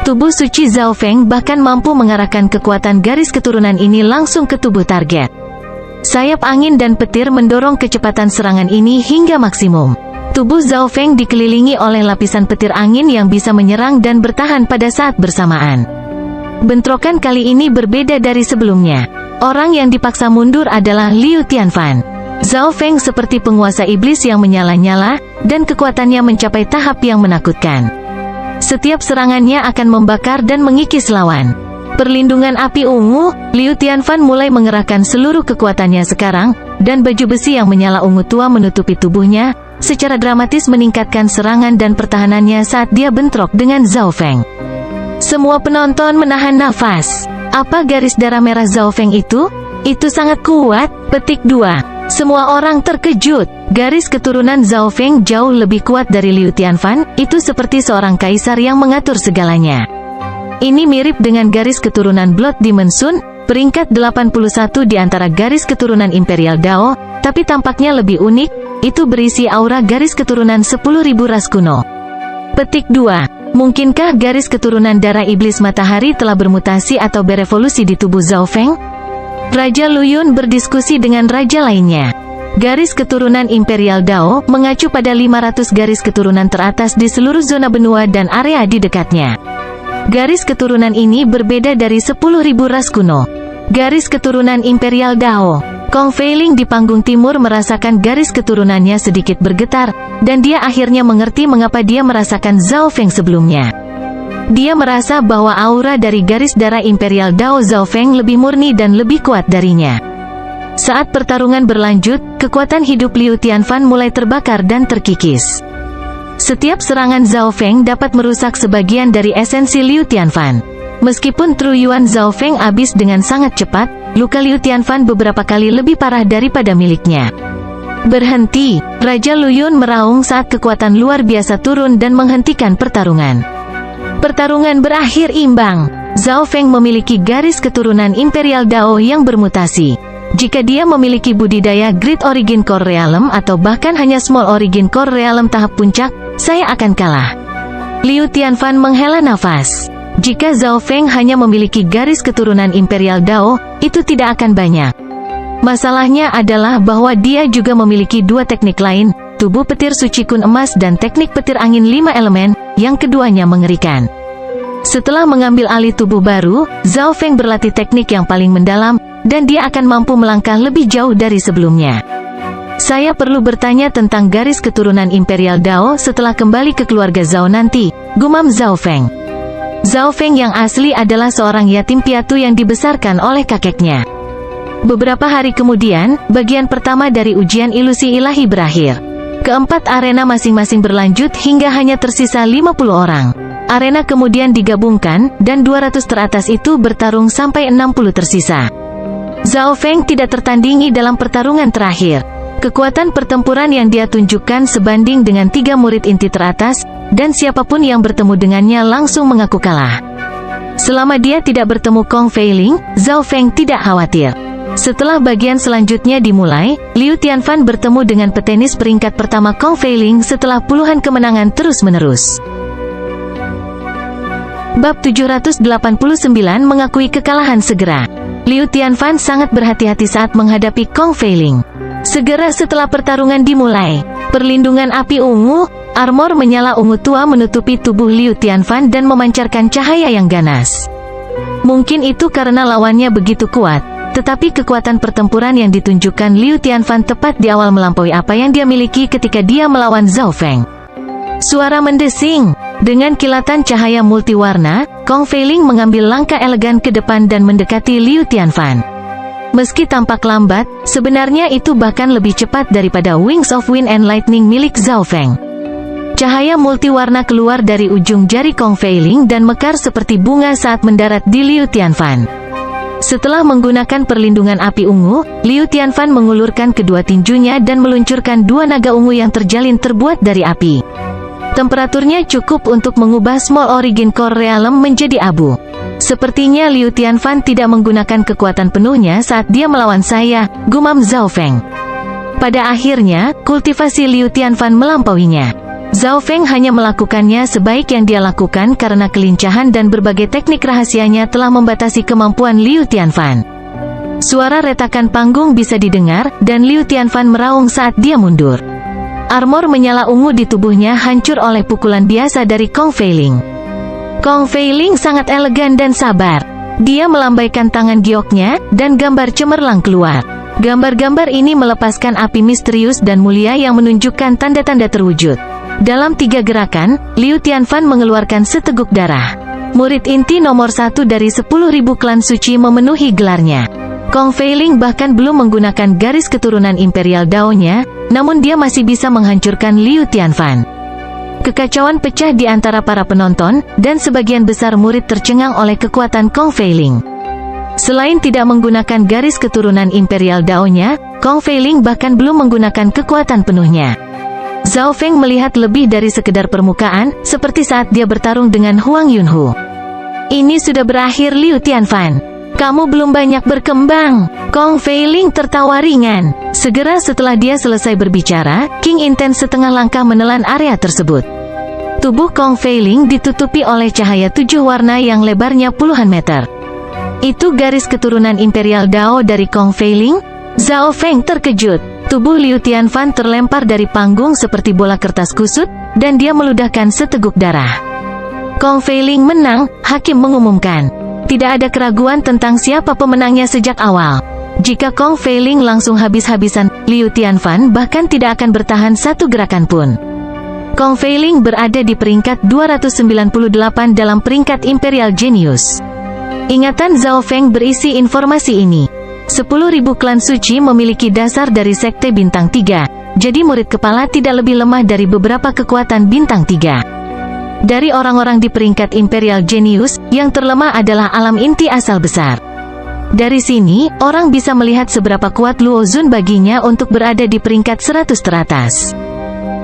Tubuh suci Zhao Feng bahkan mampu mengarahkan kekuatan garis keturunan ini langsung ke tubuh target. Sayap angin dan petir mendorong kecepatan serangan ini hingga maksimum. Tubuh Zhao Feng dikelilingi oleh lapisan petir angin yang bisa menyerang dan bertahan pada saat bersamaan. Bentrokan kali ini berbeda dari sebelumnya. Orang yang dipaksa mundur adalah Liu Tianfan. Zhao Feng seperti penguasa iblis yang menyala-nyala, dan kekuatannya mencapai tahap yang menakutkan. Setiap serangannya akan membakar dan mengikis lawan. Perlindungan api ungu, Liu Tianfan mulai mengerahkan seluruh kekuatannya sekarang, dan baju besi yang menyala ungu tua menutupi tubuhnya, secara dramatis meningkatkan serangan dan pertahanannya saat dia bentrok dengan Zhao Feng. Semua penonton menahan nafas. Apa garis darah merah Zhao Feng itu? Itu sangat kuat. Petik 2. Semua orang terkejut. Garis keturunan Zhao Feng jauh lebih kuat dari Liu Tianfan, itu seperti seorang kaisar yang mengatur segalanya. Ini mirip dengan garis keturunan Blood Demon Sun, peringkat 81 di antara garis keturunan Imperial Dao, tapi tampaknya lebih unik, itu berisi aura garis keturunan 10.000 ras kuno. Petik 2. Mungkinkah garis keturunan darah iblis matahari telah bermutasi atau berevolusi di tubuh Zhao Feng? Raja Luyun berdiskusi dengan raja lainnya. Garis keturunan Imperial Dao mengacu pada 500 garis keturunan teratas di seluruh zona benua dan area di dekatnya. Garis keturunan ini berbeda dari 10.000 ras kuno. Garis keturunan Imperial Dao. Kong Feiling di panggung timur merasakan garis keturunannya sedikit bergetar, dan dia akhirnya mengerti mengapa dia merasakan Zhao Feng sebelumnya. Dia merasa bahwa aura dari garis darah Imperial Dao Zhao Feng lebih murni dan lebih kuat darinya. Saat pertarungan berlanjut, kekuatan hidup Liu Tianfan mulai terbakar dan terkikis. Setiap serangan Zhao Feng dapat merusak sebagian dari esensi Liu Tianfan. Meskipun True Yuan Zhao Feng habis dengan sangat cepat, luka Liu Tianfan beberapa kali lebih parah daripada miliknya. Berhenti, Raja Luyun meraung saat kekuatan luar biasa turun dan menghentikan pertarungan. Pertarungan berakhir imbang. Zhao Feng memiliki garis keturunan Imperial Dao yang bermutasi. Jika dia memiliki budidaya Great Origin Core Realm atau bahkan hanya Small Origin Core Realm tahap puncak, saya akan kalah. Liu Tianfan menghela nafas. Jika Zhao Feng hanya memiliki garis keturunan Imperial Dao, itu tidak akan banyak. Masalahnya adalah bahwa dia juga memiliki dua teknik lain, tubuh petir suci kun emas dan teknik petir angin 5 elemen, yang keduanya mengerikan. Setelah mengambil alih tubuh baru, Zhao Feng berlatih teknik yang paling mendalam, dan dia akan mampu melangkah lebih jauh dari sebelumnya. Saya perlu bertanya tentang garis keturunan Imperial Dao setelah kembali ke keluarga Zhao nanti, gumam Zhao Feng. Zhao Feng yang asli adalah seorang yatim piatu yang dibesarkan oleh kakeknya. Beberapa hari kemudian, bagian pertama dari ujian ilusi ilahi berakhir. Keempat arena masing-masing berlanjut hingga hanya tersisa 50 orang. Arena kemudian digabungkan, dan 200 teratas itu bertarung sampai 60 tersisa. Zhao Feng tidak tertandingi dalam pertarungan terakhir. Kekuatan pertempuran yang dia tunjukkan sebanding dengan 3 murid inti teratas, dan siapapun yang bertemu dengannya langsung mengaku kalah. Selama dia tidak bertemu Kong Feiling, Zhao Feng tidak khawatir. Setelah bagian selanjutnya dimulai, Liu Tianfan bertemu dengan petenis peringkat pertama Kong Feiling setelah puluhan kemenangan terus-menerus. Bab 789 mengakui kekalahan segera. Liu Tianfan sangat berhati-hati saat menghadapi Kong Feiling. Segera setelah pertarungan dimulai, perlindungan api ungu, armor menyala ungu tua menutupi tubuh Liu Tianfan dan memancarkan cahaya yang ganas. Mungkin itu karena lawannya begitu kuat, tetapi kekuatan pertempuran yang ditunjukkan Liu Tianfan tepat di awal melampaui apa yang dia miliki ketika dia melawan Zhao Feng. Suara mendesing. Dengan kilatan cahaya multiwarna, Kong Feiling mengambil langkah elegan ke depan dan mendekati Liu Tianfan. Meski tampak lambat, sebenarnya itu bahkan lebih cepat daripada Wings of Wind and Lightning milik Zhao Feng. Cahaya multiwarna keluar dari ujung jari Kong Feiling dan mekar seperti bunga saat mendarat di Liu Tianfan. Setelah menggunakan perlindungan api ungu, Liu Tianfan mengulurkan kedua tinjunya dan meluncurkan dua naga ungu yang terjalin terbuat dari api. Temperaturnya cukup untuk mengubah Small Origin Core Realm menjadi abu. Sepertinya Liu Tianfan tidak menggunakan kekuatan penuhnya saat dia melawan saya, gumam Zhao Feng. Pada akhirnya, kultivasi Liu Tianfan melampauinya. Zhao Feng hanya melakukannya sebaik yang dia lakukan karena kelincahan dan berbagai teknik rahasianya telah membatasi kemampuan Liu Tianfan. Suara retakan panggung bisa didengar, dan Liu Tianfan meraung saat dia mundur. Armor menyala ungu di tubuhnya hancur oleh pukulan biasa dari Kong Feiling. Kong Feiling sangat elegan dan sabar. Dia melambaikan tangan gioknya, dan gambar cemerlang keluar. Gambar-gambar ini melepaskan api misterius dan mulia yang menunjukkan tanda-tanda terwujud. Dalam 3 gerakan, Liu Tianfan mengeluarkan seteguk darah. Murid inti nomor 1 dari 10.000 klan suci memenuhi gelarnya. Kong Feiling bahkan belum menggunakan garis keturunan Imperial Dao-nya, namun dia masih bisa menghancurkan Liu Tianfan. Kekacauan pecah di antara para penonton, dan sebagian besar murid tercengang oleh kekuatan Kong Feiling. Selain tidak menggunakan garis keturunan Imperial Dao-nya, Kong Feiling bahkan belum menggunakan kekuatan penuhnya. Zhao Feng melihat lebih dari sekedar permukaan, seperti saat dia bertarung dengan Huang Yunhu. Ini sudah berakhir Liu Tianfan. Kamu belum banyak berkembang. Kong Feiling tertawa ringan. Segera setelah dia selesai berbicara, King Intense setengah langkah menelan area tersebut. Tubuh Kong Feiling ditutupi oleh cahaya 7 warna yang lebarnya puluhan meter. Itu garis keturunan Imperial Dao dari Kong Feiling? Zhao Feng terkejut. Tubuh Liu Tianfan terlempar dari panggung seperti bola kertas kusut, dan dia meludahkan seteguk darah. Kong Feiling menang, hakim mengumumkan. Tidak ada keraguan tentang siapa pemenangnya sejak awal. Jika Kong Feiling langsung habis-habisan, Liu Tianfan bahkan tidak akan bertahan satu gerakan pun. Kong Feiling berada di peringkat 298 dalam peringkat Imperial Genius. Ingatan Zhao Feng berisi informasi ini. 10.000 klan suci memiliki dasar dari sekte bintang 3, jadi murid kepala tidak lebih lemah dari beberapa kekuatan bintang 3. Dari orang-orang di peringkat Imperial Genius, yang terlemah adalah alam inti asal besar. Dari sini, orang bisa melihat seberapa kuat Luo Zun baginya untuk berada di peringkat 100 teratas.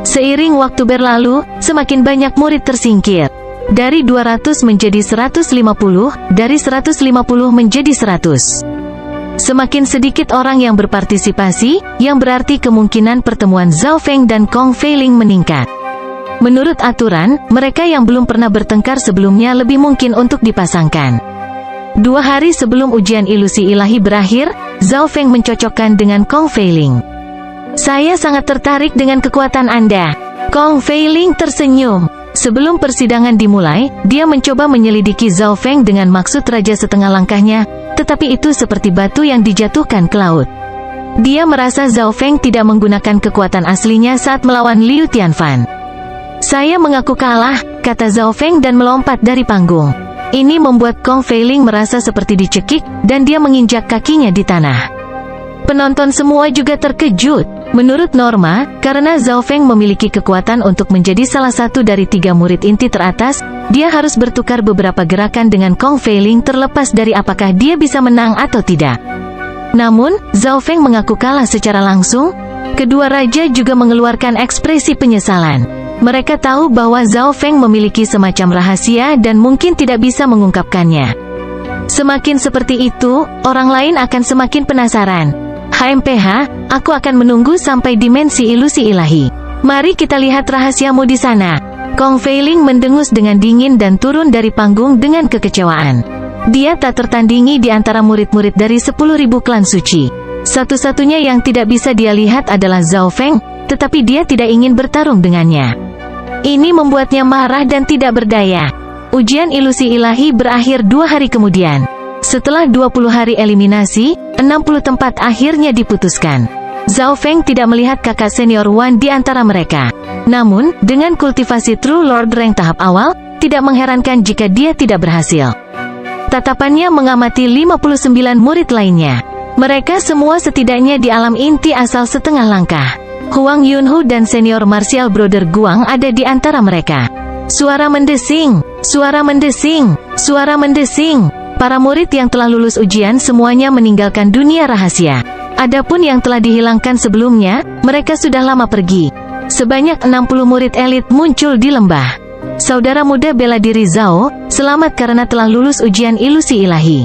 Seiring waktu berlalu, semakin banyak murid tersingkir. Dari 200 menjadi 150, dari 150 menjadi 100. Semakin sedikit orang yang berpartisipasi, yang berarti kemungkinan pertemuan Zhao Feng dan Kong Feiling meningkat. Menurut aturan, mereka yang belum pernah bertengkar sebelumnya lebih mungkin untuk dipasangkan. 2 hari sebelum ujian ilusi ilahi berakhir, Zhao Feng mencocokkan dengan Kong Feiling. Saya sangat tertarik dengan kekuatan Anda. Kong Feiling tersenyum. Sebelum persidangan dimulai, dia mencoba menyelidiki Zhao Feng dengan maksud raja setengah langkahnya, tetapi itu seperti batu yang dijatuhkan ke laut. Dia merasa Zhao Feng tidak menggunakan kekuatan aslinya saat melawan Liu Tianfan. Saya mengaku kalah, kata Zhao Feng dan melompat dari panggung. Ini membuat Kong Feiling merasa seperti dicekik, dan dia menginjak kakinya di tanah. Penonton semua juga terkejut. Menurut norma, karena Zhao Feng memiliki kekuatan untuk menjadi salah satu dari 3 murid inti teratas, dia harus bertukar beberapa gerakan dengan Kong Feiling terlepas dari apakah dia bisa menang atau tidak. Namun, Zhao Feng mengaku kalah secara langsung. Kedua raja juga mengeluarkan ekspresi penyesalan. Mereka tahu bahwa Zhao Feng memiliki semacam rahasia dan mungkin tidak bisa mengungkapkannya. Semakin seperti itu, orang lain akan semakin penasaran. HMPH, aku akan menunggu sampai dimensi ilusi ilahi. Mari kita lihat rahasiamu di sana. Kong Feiling mendengus dengan dingin dan turun dari panggung dengan kekecewaan. Dia tak tertandingi di antara murid-murid dari 10.000 klan suci. Satu-satunya yang tidak bisa dia lihat adalah Zhao Feng, tetapi dia tidak ingin bertarung dengannya. Ini membuatnya marah dan tidak berdaya. Ujian ilusi ilahi berakhir 2 hari kemudian. Setelah 20 hari eliminasi, 60 tempat akhirnya diputuskan. Zhao Feng tidak melihat kakak senior Wan di antara mereka. Namun, dengan kultivasi True Lord rank tahap awal, tidak mengherankan jika dia tidak berhasil. Tatapannya mengamati 59 murid lainnya. Mereka semua setidaknya di alam inti asal setengah langkah. Huang Yunhu dan senior martial brother Guang ada di antara mereka. Suara mendesing, suara mendesing, suara mendesing. Para murid yang telah lulus ujian semuanya meninggalkan dunia rahasia. Adapun yang telah dihilangkan sebelumnya, mereka sudah lama pergi. Sebanyak 60 murid elit muncul di lembah. Saudara muda bela diri Zhao, selamat karena telah lulus ujian ilusi ilahi.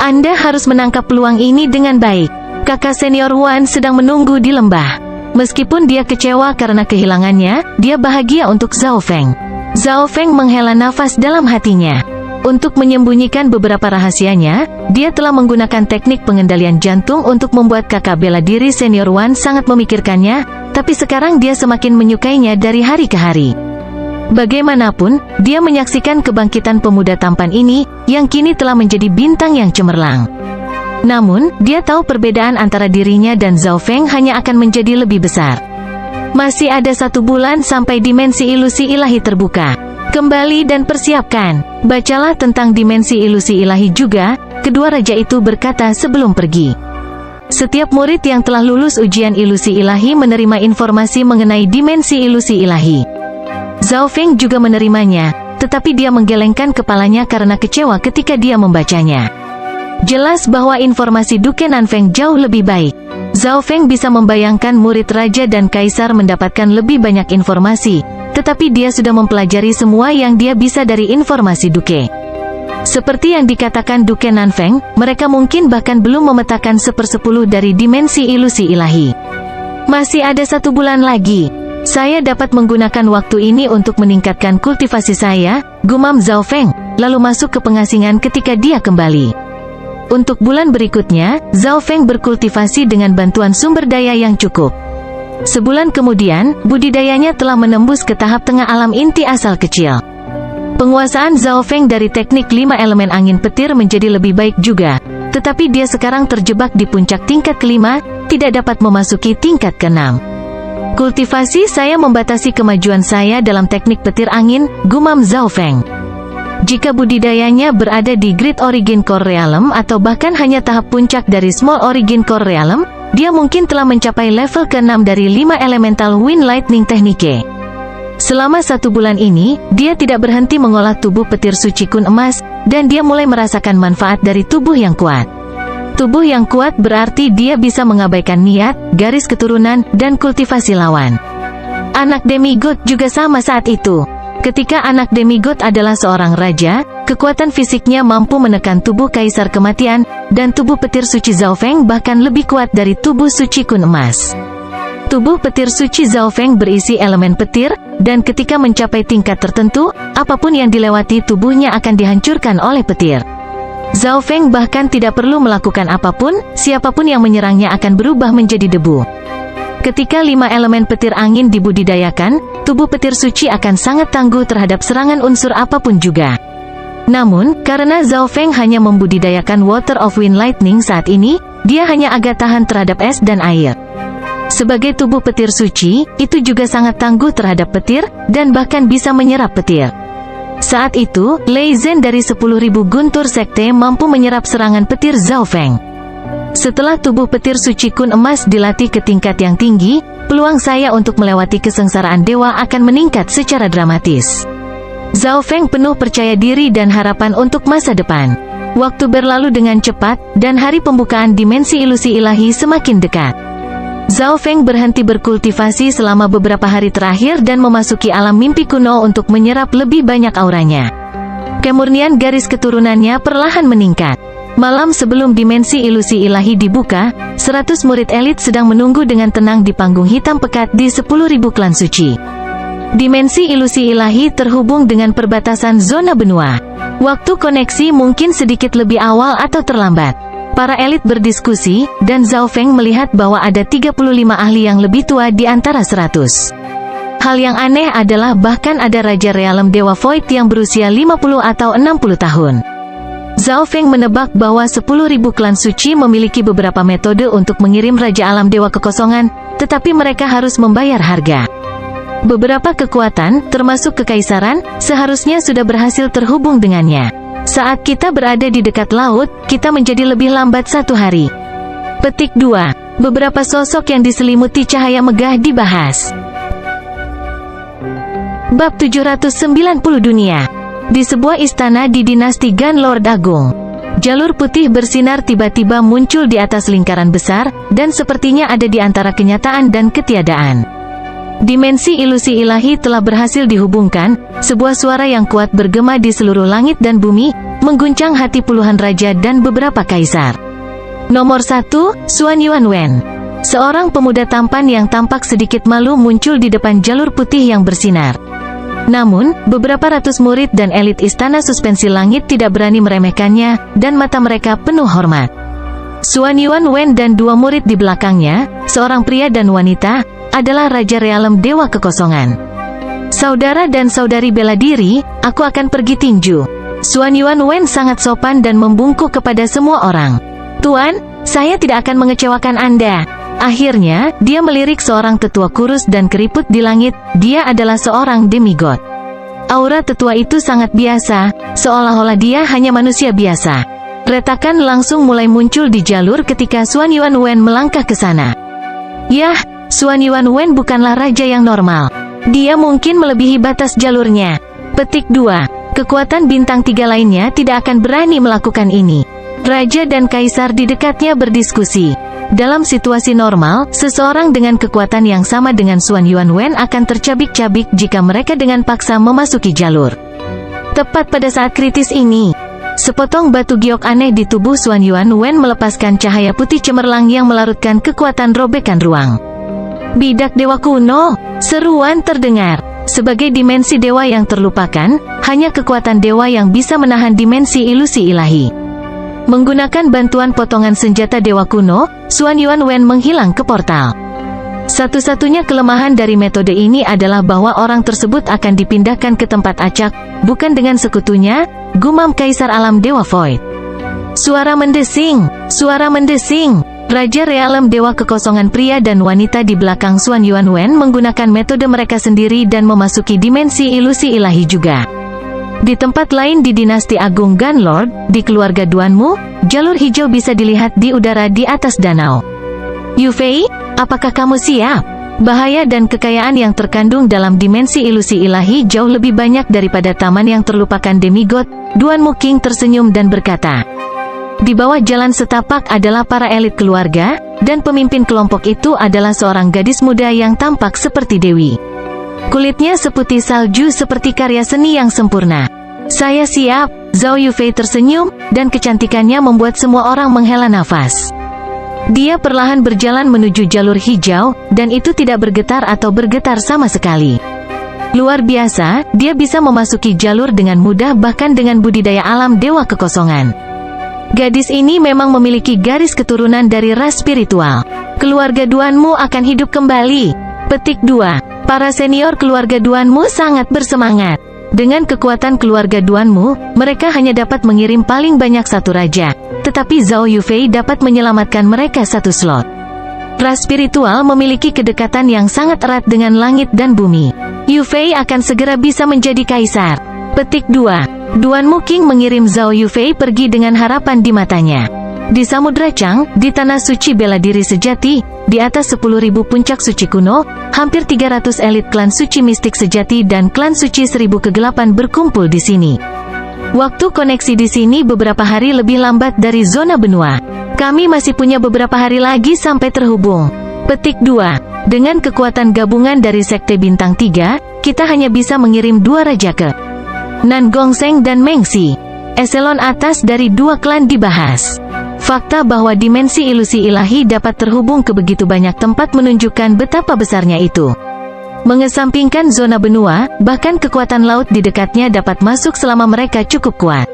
Anda harus menangkap peluang ini dengan baik. Kakak senior Wan sedang menunggu di lembah. Meskipun dia kecewa karena kehilangannya, dia bahagia untuk Zhao Feng. Zhao Feng menghela nafas dalam hatinya. Untuk menyembunyikan beberapa rahasianya, dia telah menggunakan teknik pengendalian jantung untuk membuat kakak bela diri senior Wan sangat memikirkannya, tapi sekarang dia semakin menyukainya dari hari ke hari. Bagaimanapun, dia menyaksikan kebangkitan pemuda tampan ini, yang kini telah menjadi bintang yang cemerlang. Namun, dia tahu perbedaan antara dirinya dan Zhao Feng hanya akan menjadi lebih besar. Masih ada 1 bulan sampai dimensi ilusi ilahi terbuka. Kembali dan persiapkan. Bacalah tentang dimensi ilusi ilahi juga, kedua raja itu berkata sebelum pergi. Setiap murid yang telah lulus ujian ilusi ilahi menerima informasi mengenai dimensi ilusi ilahi. Zhao Feng juga menerimanya, tetapi dia menggelengkan kepalanya karena kecewa ketika dia membacanya. Jelas bahwa informasi Duke Nanfeng jauh lebih baik. Zhao Feng bisa membayangkan murid raja dan kaisar mendapatkan lebih banyak informasi, tetapi dia sudah mempelajari semua yang dia bisa dari informasi Duke. Seperti yang dikatakan Duke Nanfeng, mereka mungkin bahkan belum memetakan 1/10 dari dimensi ilusi ilahi. Masih ada 1 bulan lagi. Saya dapat menggunakan waktu ini untuk meningkatkan kultivasi saya, gumam Zhao Feng, lalu masuk ke pengasingan ketika dia kembali. Untuk bulan berikutnya, Zhao Feng berkultivasi dengan bantuan sumber daya yang cukup. Sebulan kemudian, budidayanya telah menembus ke tahap tengah alam inti asal kecil. Penguasaan Zhao Feng dari teknik 5 elemen angin petir menjadi lebih baik juga, tetapi dia sekarang terjebak di puncak tingkat kelima, tidak dapat memasuki tingkat keenam. Kultivasi saya membatasi kemajuan saya dalam teknik petir angin, gumam Zhao Feng. Jika budidayanya berada di Great Origin Core Realm atau bahkan hanya tahap puncak dari Small Origin Core Realm, dia mungkin telah mencapai level ke-6 dari 5 Elemental Wind Lightning Technique. Selama 1 bulan ini, dia tidak berhenti mengolah tubuh petir suci kun emas, dan dia mulai merasakan manfaat dari tubuh yang kuat. Tubuh yang kuat berarti dia bisa mengabaikan niat, garis keturunan, dan kultivasi lawan. Anak demigod juga sama saat itu. Ketika anak demigod adalah seorang raja, kekuatan fisiknya mampu menekan tubuh kaisar kematian, dan tubuh petir suci Zhao Feng bahkan lebih kuat dari tubuh suci kun emas. Tubuh petir suci Zhao Feng berisi elemen petir, dan ketika mencapai tingkat tertentu, apapun yang dilewati tubuhnya akan dihancurkan oleh petir. Zhao Feng bahkan tidak perlu melakukan apapun, siapapun yang menyerangnya akan berubah menjadi debu. Ketika 5 elemen petir angin dibudidayakan, tubuh petir suci akan sangat tangguh terhadap serangan unsur apapun juga. Namun, karena Zhao Feng hanya membudidayakan Water of Wind Lightning saat ini, dia hanya agak tahan terhadap es dan air. Sebagai tubuh petir suci, itu juga sangat tangguh terhadap petir, dan bahkan bisa menyerap petir. Saat itu, Lei Zhen dari 10.000 guntur sekte mampu menyerap serangan petir Zhao Feng. Setelah tubuh petir suci kun emas dilatih ke tingkat yang tinggi, peluang saya untuk melewati kesengsaraan dewa akan meningkat secara dramatis. Zhao Feng penuh percaya diri dan harapan untuk masa depan. Waktu berlalu dengan cepat, dan hari pembukaan dimensi ilusi ilahi semakin dekat. Zhao Feng berhenti berkultivasi selama beberapa hari terakhir dan memasuki alam mimpi kuno untuk menyerap lebih banyak auranya. Kemurnian garis keturunannya perlahan meningkat. Malam sebelum dimensi ilusi ilahi dibuka, 100 murid elit sedang menunggu dengan tenang di panggung hitam pekat di 10.000 klan suci. Dimensi ilusi ilahi terhubung dengan perbatasan zona benua. Waktu koneksi mungkin sedikit lebih awal atau terlambat. Para elit berdiskusi, dan Zhao Feng melihat bahwa ada 35 ahli yang lebih tua di antara 100. Hal yang aneh adalah bahkan ada Raja Realem Dewa Void yang berusia 50 atau 60 tahun. Zhao Feng menebak bahwa 10.000 klan suci memiliki beberapa metode untuk mengirim Raja Alam Dewa Kekosongan, tetapi mereka harus membayar harga. Beberapa kekuatan, termasuk kekaisaran, seharusnya sudah berhasil terhubung dengannya. Saat kita berada di dekat laut, kita menjadi lebih lambat 1 hari. Petik 2. Beberapa sosok yang diselimuti cahaya megah dibahas. Bab 790 Dunia. Di sebuah istana di dinasti Gan Lord Agung, jalur putih bersinar tiba-tiba muncul di atas lingkaran besar, dan sepertinya ada di antara kenyataan dan ketiadaan. Dimensi ilusi ilahi telah berhasil dihubungkan, sebuah suara yang kuat bergema di seluruh langit dan bumi, mengguncang hati puluhan raja dan beberapa kaisar. Nomor 1, Xuan Yuanwen. Seorang pemuda tampan yang tampak sedikit malu muncul di depan jalur putih yang bersinar. Namun, beberapa ratus murid dan elit istana suspensi langit tidak berani meremehkannya, dan mata mereka penuh hormat. Xuan Yuanwen dan dua murid di belakangnya, seorang pria dan wanita, adalah Raja Realem Dewa Kekosongan. Saudara dan saudari bela diri, aku akan pergi tinju. Xuan Yuanwen sangat sopan dan membungkuk kepada semua orang. Tuan, saya tidak akan mengecewakan Anda. Akhirnya, dia melirik seorang tetua kurus dan keriput di langit. Dia adalah seorang demigod. Aura tetua itu sangat biasa, seolah-olah dia hanya manusia biasa. Retakan langsung mulai muncul di jalur ketika Xuan Yuanwen melangkah ke sana. Yah, Xuan Yuanwen bukanlah raja yang normal. Dia mungkin melebihi batas jalurnya. Petik 2. Kekuatan bintang 3 lainnya tidak akan berani melakukan ini. Raja dan kaisar di dekatnya berdiskusi. Dalam situasi normal, seseorang dengan kekuatan yang sama dengan Xuan Yuanwen akan tercabik-cabik jika mereka dengan paksa memasuki jalur. Tepat pada saat kritis ini, sepotong batu giok aneh di tubuh Xuan Yuanwen melepaskan cahaya putih cemerlang yang melarutkan kekuatan robekan ruang. Bidak dewa kuno, seruan terdengar. Sebagai dimensi dewa yang terlupakan, hanya kekuatan dewa yang bisa menahan dimensi ilusi ilahi. Menggunakan bantuan potongan senjata dewa kuno, Xuan Yuanwen menghilang ke portal. Satu-satunya kelemahan dari metode ini adalah bahwa orang tersebut akan dipindahkan ke tempat acak, bukan dengan sekutunya, gumam Kaisar Alam Dewa Void. Suara mendesing, suara mendesing. Raja Realem Dewa Kekosongan pria dan wanita di belakang Xuan Yuanwen menggunakan metode mereka sendiri dan memasuki dimensi ilusi ilahi juga. Di tempat lain di dinasti Agung Gunlord, di keluarga Duanmu, jalur hijau bisa dilihat di udara di atas danau. Yufei, apakah kamu siap? Bahaya dan kekayaan yang terkandung dalam dimensi ilusi ilahi jauh lebih banyak daripada taman yang terlupakan demigod. Duanmu King tersenyum dan berkata, di bawah jalan setapak adalah para elit keluarga, dan pemimpin kelompok itu adalah seorang gadis muda yang tampak seperti dewi. Kulitnya seputih salju seperti karya seni yang sempurna. Saya siap, Zhao Yufei tersenyum, dan kecantikannya membuat semua orang menghela nafas. Dia perlahan berjalan menuju jalur hijau, dan itu tidak bergetar atau bergetar sama sekali. Luar biasa, dia bisa memasuki jalur dengan mudah bahkan dengan budidaya alam Dewa Kekosongan. Gadis ini memang memiliki garis keturunan dari ras spiritual. Keluarga Duanmu akan hidup kembali. Petik 2. Para senior keluarga Duanmu sangat bersemangat. Dengan kekuatan keluarga Duanmu, mereka hanya dapat mengirim paling banyak satu raja. Tetapi Zhao Yufei dapat menyelamatkan mereka satu slot. Ras spiritual memiliki kedekatan yang sangat erat dengan langit dan bumi. Yufei akan segera bisa menjadi kaisar. Petik 2. Duanmu King mengirim Zhao Yufei pergi dengan harapan di matanya. Di Samudra Chang, di tanah suci bela diri sejati, di atas 10.000 puncak suci kuno, hampir 300 elit klan suci mistik sejati dan klan suci 1000 kegelapan berkumpul di sini. Waktu koneksi di sini beberapa hari lebih lambat dari zona benua. Kami masih punya beberapa hari lagi sampai terhubung. Petik 2. Dengan kekuatan gabungan dari Sekte Bintang 3, kita hanya bisa mengirim 2 raja ke Nan Gongseng dan Mengxi. Eselon atas dari 2 klan dibahas. Fakta bahwa dimensi ilusi ilahi dapat terhubung ke begitu banyak tempat menunjukkan betapa besarnya itu. Mengesampingkan zona benua, bahkan kekuatan laut di dekatnya dapat masuk selama mereka cukup kuat.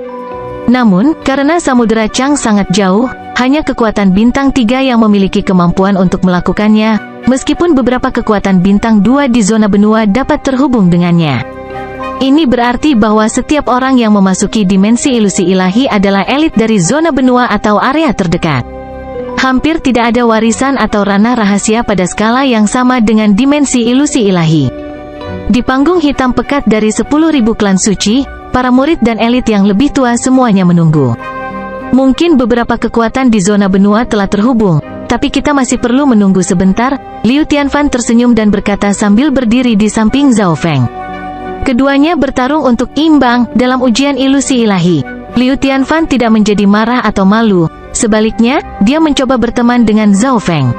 Namun, karena Samudra Chang sangat jauh, hanya kekuatan bintang 3 yang memiliki kemampuan untuk melakukannya, meskipun beberapa kekuatan bintang 2 di zona benua dapat terhubung dengannya. Ini berarti bahwa setiap orang yang memasuki dimensi ilusi ilahi adalah elit dari zona benua atau area terdekat. Hampir tidak ada warisan atau ranah rahasia pada skala yang sama dengan dimensi ilusi ilahi. Di panggung hitam pekat dari 10.000 klan suci, para murid dan elit yang lebih tua semuanya menunggu. Mungkin beberapa kekuatan di zona benua telah terhubung, tapi kita masih perlu menunggu sebentar. Liu Tianfan tersenyum dan berkata sambil berdiri di samping Zhao Feng. Keduanya bertarung untuk imbang dalam ujian ilusi ilahi. Liu Tianfan tidak menjadi marah atau malu, sebaliknya, dia mencoba berteman dengan Zhao Feng.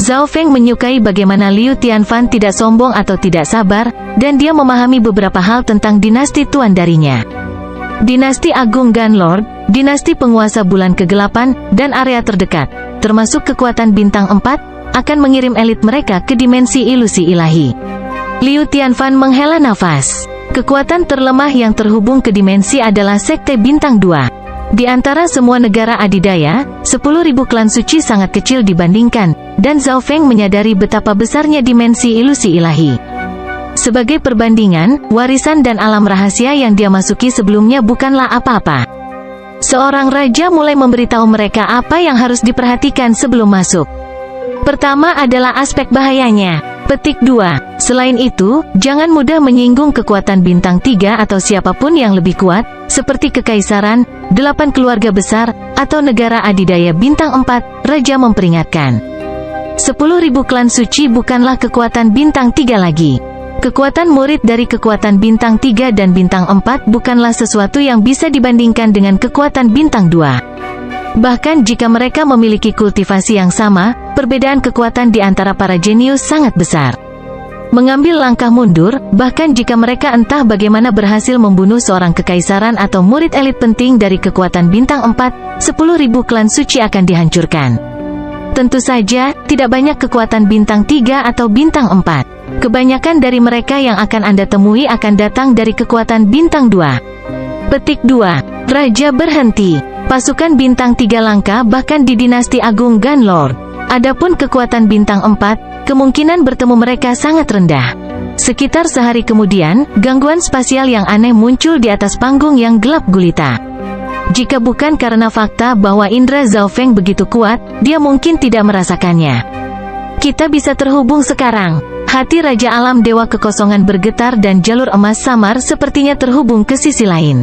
Zhao Feng menyukai bagaimana Liu Tianfan tidak sombong atau tidak sabar, dan dia memahami beberapa hal tentang dinasti tuan darinya. Dinasti Agung Gunlord, dinasti penguasa bulan kegelapan, dan area terdekat, termasuk kekuatan bintang 4, akan mengirim elit mereka ke dimensi ilusi ilahi. Liu Tianfan menghela nafas. Kekuatan terlemah yang terhubung ke dimensi adalah Sekte Bintang 2. Di antara semua negara adidaya, 10.000 klan suci sangat kecil dibandingkan, dan Zhao Feng menyadari betapa besarnya dimensi ilusi ilahi. Sebagai perbandingan, warisan dan alam rahasia yang dia masuki sebelumnya bukanlah apa-apa. Seorang raja mulai memberitahu mereka apa yang harus diperhatikan sebelum masuk. Pertama adalah aspek bahayanya. Petik 2. Selain itu, jangan mudah menyinggung kekuatan bintang 3 atau siapapun yang lebih kuat, seperti kekaisaran, 8 keluarga besar, atau negara adidaya bintang 4, raja memperingatkan. 10.000 klan suci bukanlah kekuatan bintang 3 lagi. Kekuatan murid dari kekuatan bintang 3 dan bintang 4 bukanlah sesuatu yang bisa dibandingkan dengan kekuatan bintang 2. Bahkan jika mereka memiliki kultivasi yang sama, perbedaan kekuatan di antara para jenius sangat besar. Mengambil langkah mundur, bahkan jika mereka entah bagaimana berhasil membunuh seorang kekaisaran atau murid elit penting dari kekuatan bintang 4, 10.000 klan suci akan dihancurkan. Tentu saja, tidak banyak kekuatan bintang 3 atau bintang 4. Kebanyakan dari mereka yang akan Anda temui akan datang dari kekuatan bintang 2. Petik 2. Raja berhenti. Pasukan bintang 3 langka bahkan di dinasti Agung Gunlord. Adapun kekuatan bintang 4, kemungkinan bertemu mereka sangat rendah. Sekitar sehari kemudian, gangguan spasial yang aneh muncul di atas panggung yang gelap gulita. Jika bukan karena fakta bahwa indera Zhao Feng begitu kuat, dia mungkin tidak merasakannya. Kita bisa terhubung sekarang. Hati Raja Alam Dewa Kekosongan bergetar dan jalur emas samar sepertinya terhubung ke sisi lain.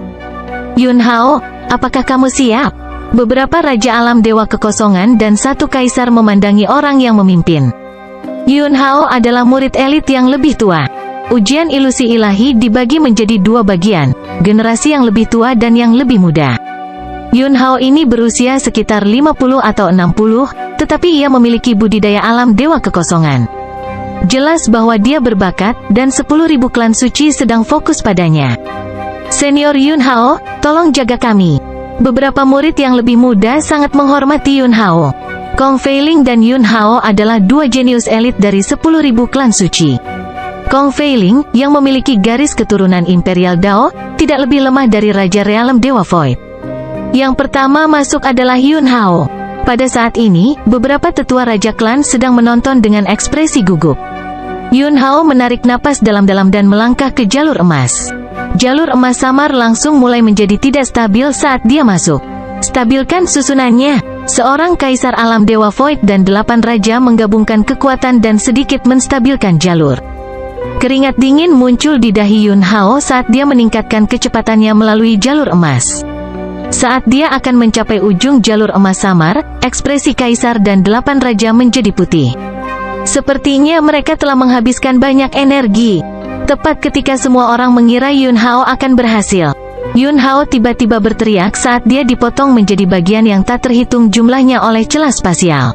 Yun Hao, apakah kamu siap? Beberapa Raja Alam Dewa Kekosongan dan satu kaisar memandangi orang yang memimpin. Yun Hao adalah murid elit yang lebih tua. Ujian ilusi ilahi dibagi menjadi 2 bagian, generasi yang lebih tua dan yang lebih muda. Yun Hao ini berusia sekitar 50 atau 60, tetapi ia memiliki budidaya alam Dewa Kekosongan. Jelas bahwa dia berbakat, dan 10.000 klan suci sedang fokus padanya. Senior Yun Hao, tolong jaga kami. Beberapa murid yang lebih muda sangat menghormati Yun Hao. Kong Feiling dan Yun Hao adalah 2 jenius elit dari 10.000 klan suci. Kong Feiling, yang memiliki garis keturunan Imperial Dao, tidak lebih lemah dari Raja Realem Dewa Void. Yang pertama masuk adalah Yun Hao. Pada saat ini, beberapa tetua Raja Klan sedang menonton dengan ekspresi gugup. Yun Hao menarik napas dalam-dalam dan melangkah ke jalur emas. Jalur emas samar langsung mulai menjadi tidak stabil saat dia masuk. Stabilkan susunannya. Seorang kaisar alam Dewa Void dan 8 raja menggabungkan kekuatan dan sedikit menstabilkan jalur. Keringat dingin muncul di dahi Yun Hao saat dia meningkatkan kecepatannya melalui jalur emas. Saat dia akan mencapai ujung jalur emas samar, ekspresi kaisar dan 8 raja menjadi putih. Sepertinya mereka telah menghabiskan banyak energi. Tepat ketika semua orang mengira Yun Hao akan berhasil, Yun Hao tiba-tiba berteriak saat dia dipotong menjadi bagian yang tak terhitung jumlahnya oleh celah spasial.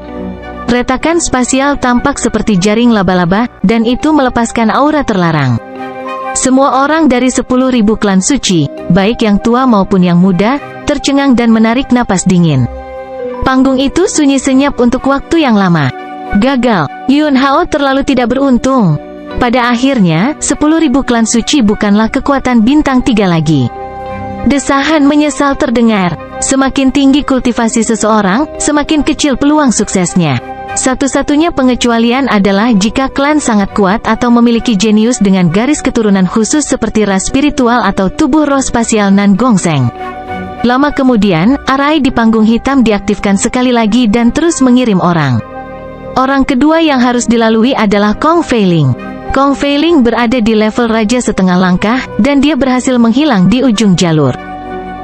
Retakan spasial tampak seperti jaring laba-laba, dan itu melepaskan aura terlarang. Semua orang dari 10.000 klan suci, baik yang tua maupun yang muda, tercengang dan menarik napas dingin. Panggung itu sunyi senyap untuk waktu yang lama. Gagal. Yun Hao terlalu tidak beruntung. Pada akhirnya, 10.000 klan suci bukanlah kekuatan bintang 3 lagi. Desahan menyesal terdengar. Semakin tinggi kultivasi seseorang, semakin kecil peluang suksesnya. Satu-satunya pengecualian adalah jika klan sangat kuat atau memiliki jenius dengan garis keturunan khusus seperti ras spiritual atau tubuh roh spasial Nan Gongseng. Lama kemudian, arai di panggung hitam diaktifkan sekali lagi dan terus mengirim orang. Orang kedua yang harus dilalui adalah Kong Feiling. Kong Feiling berada di level raja setengah langkah, dan dia berhasil menghilang di ujung jalur.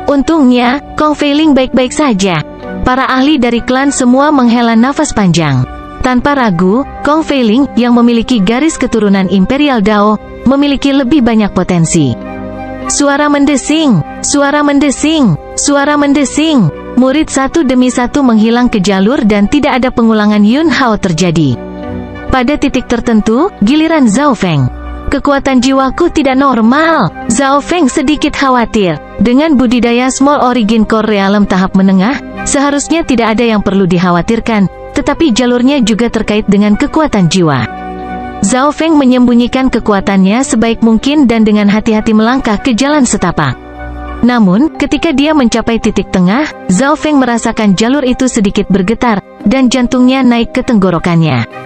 Untungnya, Kong Feiling baik-baik saja. Para ahli dari klan semua menghela nafas panjang. Tanpa ragu, Kong Feiling, yang memiliki garis keturunan Imperial Dao, memiliki lebih banyak potensi. Suara mendesing, suara mendesing, suara mendesing. Murid satu demi satu menghilang ke jalur dan tidak ada pengulangan Yun Hao terjadi. Pada titik tertentu, giliran Zhao Feng. Kekuatan jiwaku tidak normal. Zhao Feng sedikit khawatir. Dengan budidaya Small Origin Core Realm tahap menengah, seharusnya tidak ada yang perlu dikhawatirkan, tetapi jalurnya juga terkait dengan kekuatan jiwa. Zhao Feng menyembunyikan kekuatannya sebaik mungkin dan dengan hati-hati melangkah ke jalan setapak. Namun, ketika dia mencapai titik tengah, Zhao Feng merasakan jalur itu sedikit bergetar, dan jantungnya naik ke tenggorokannya.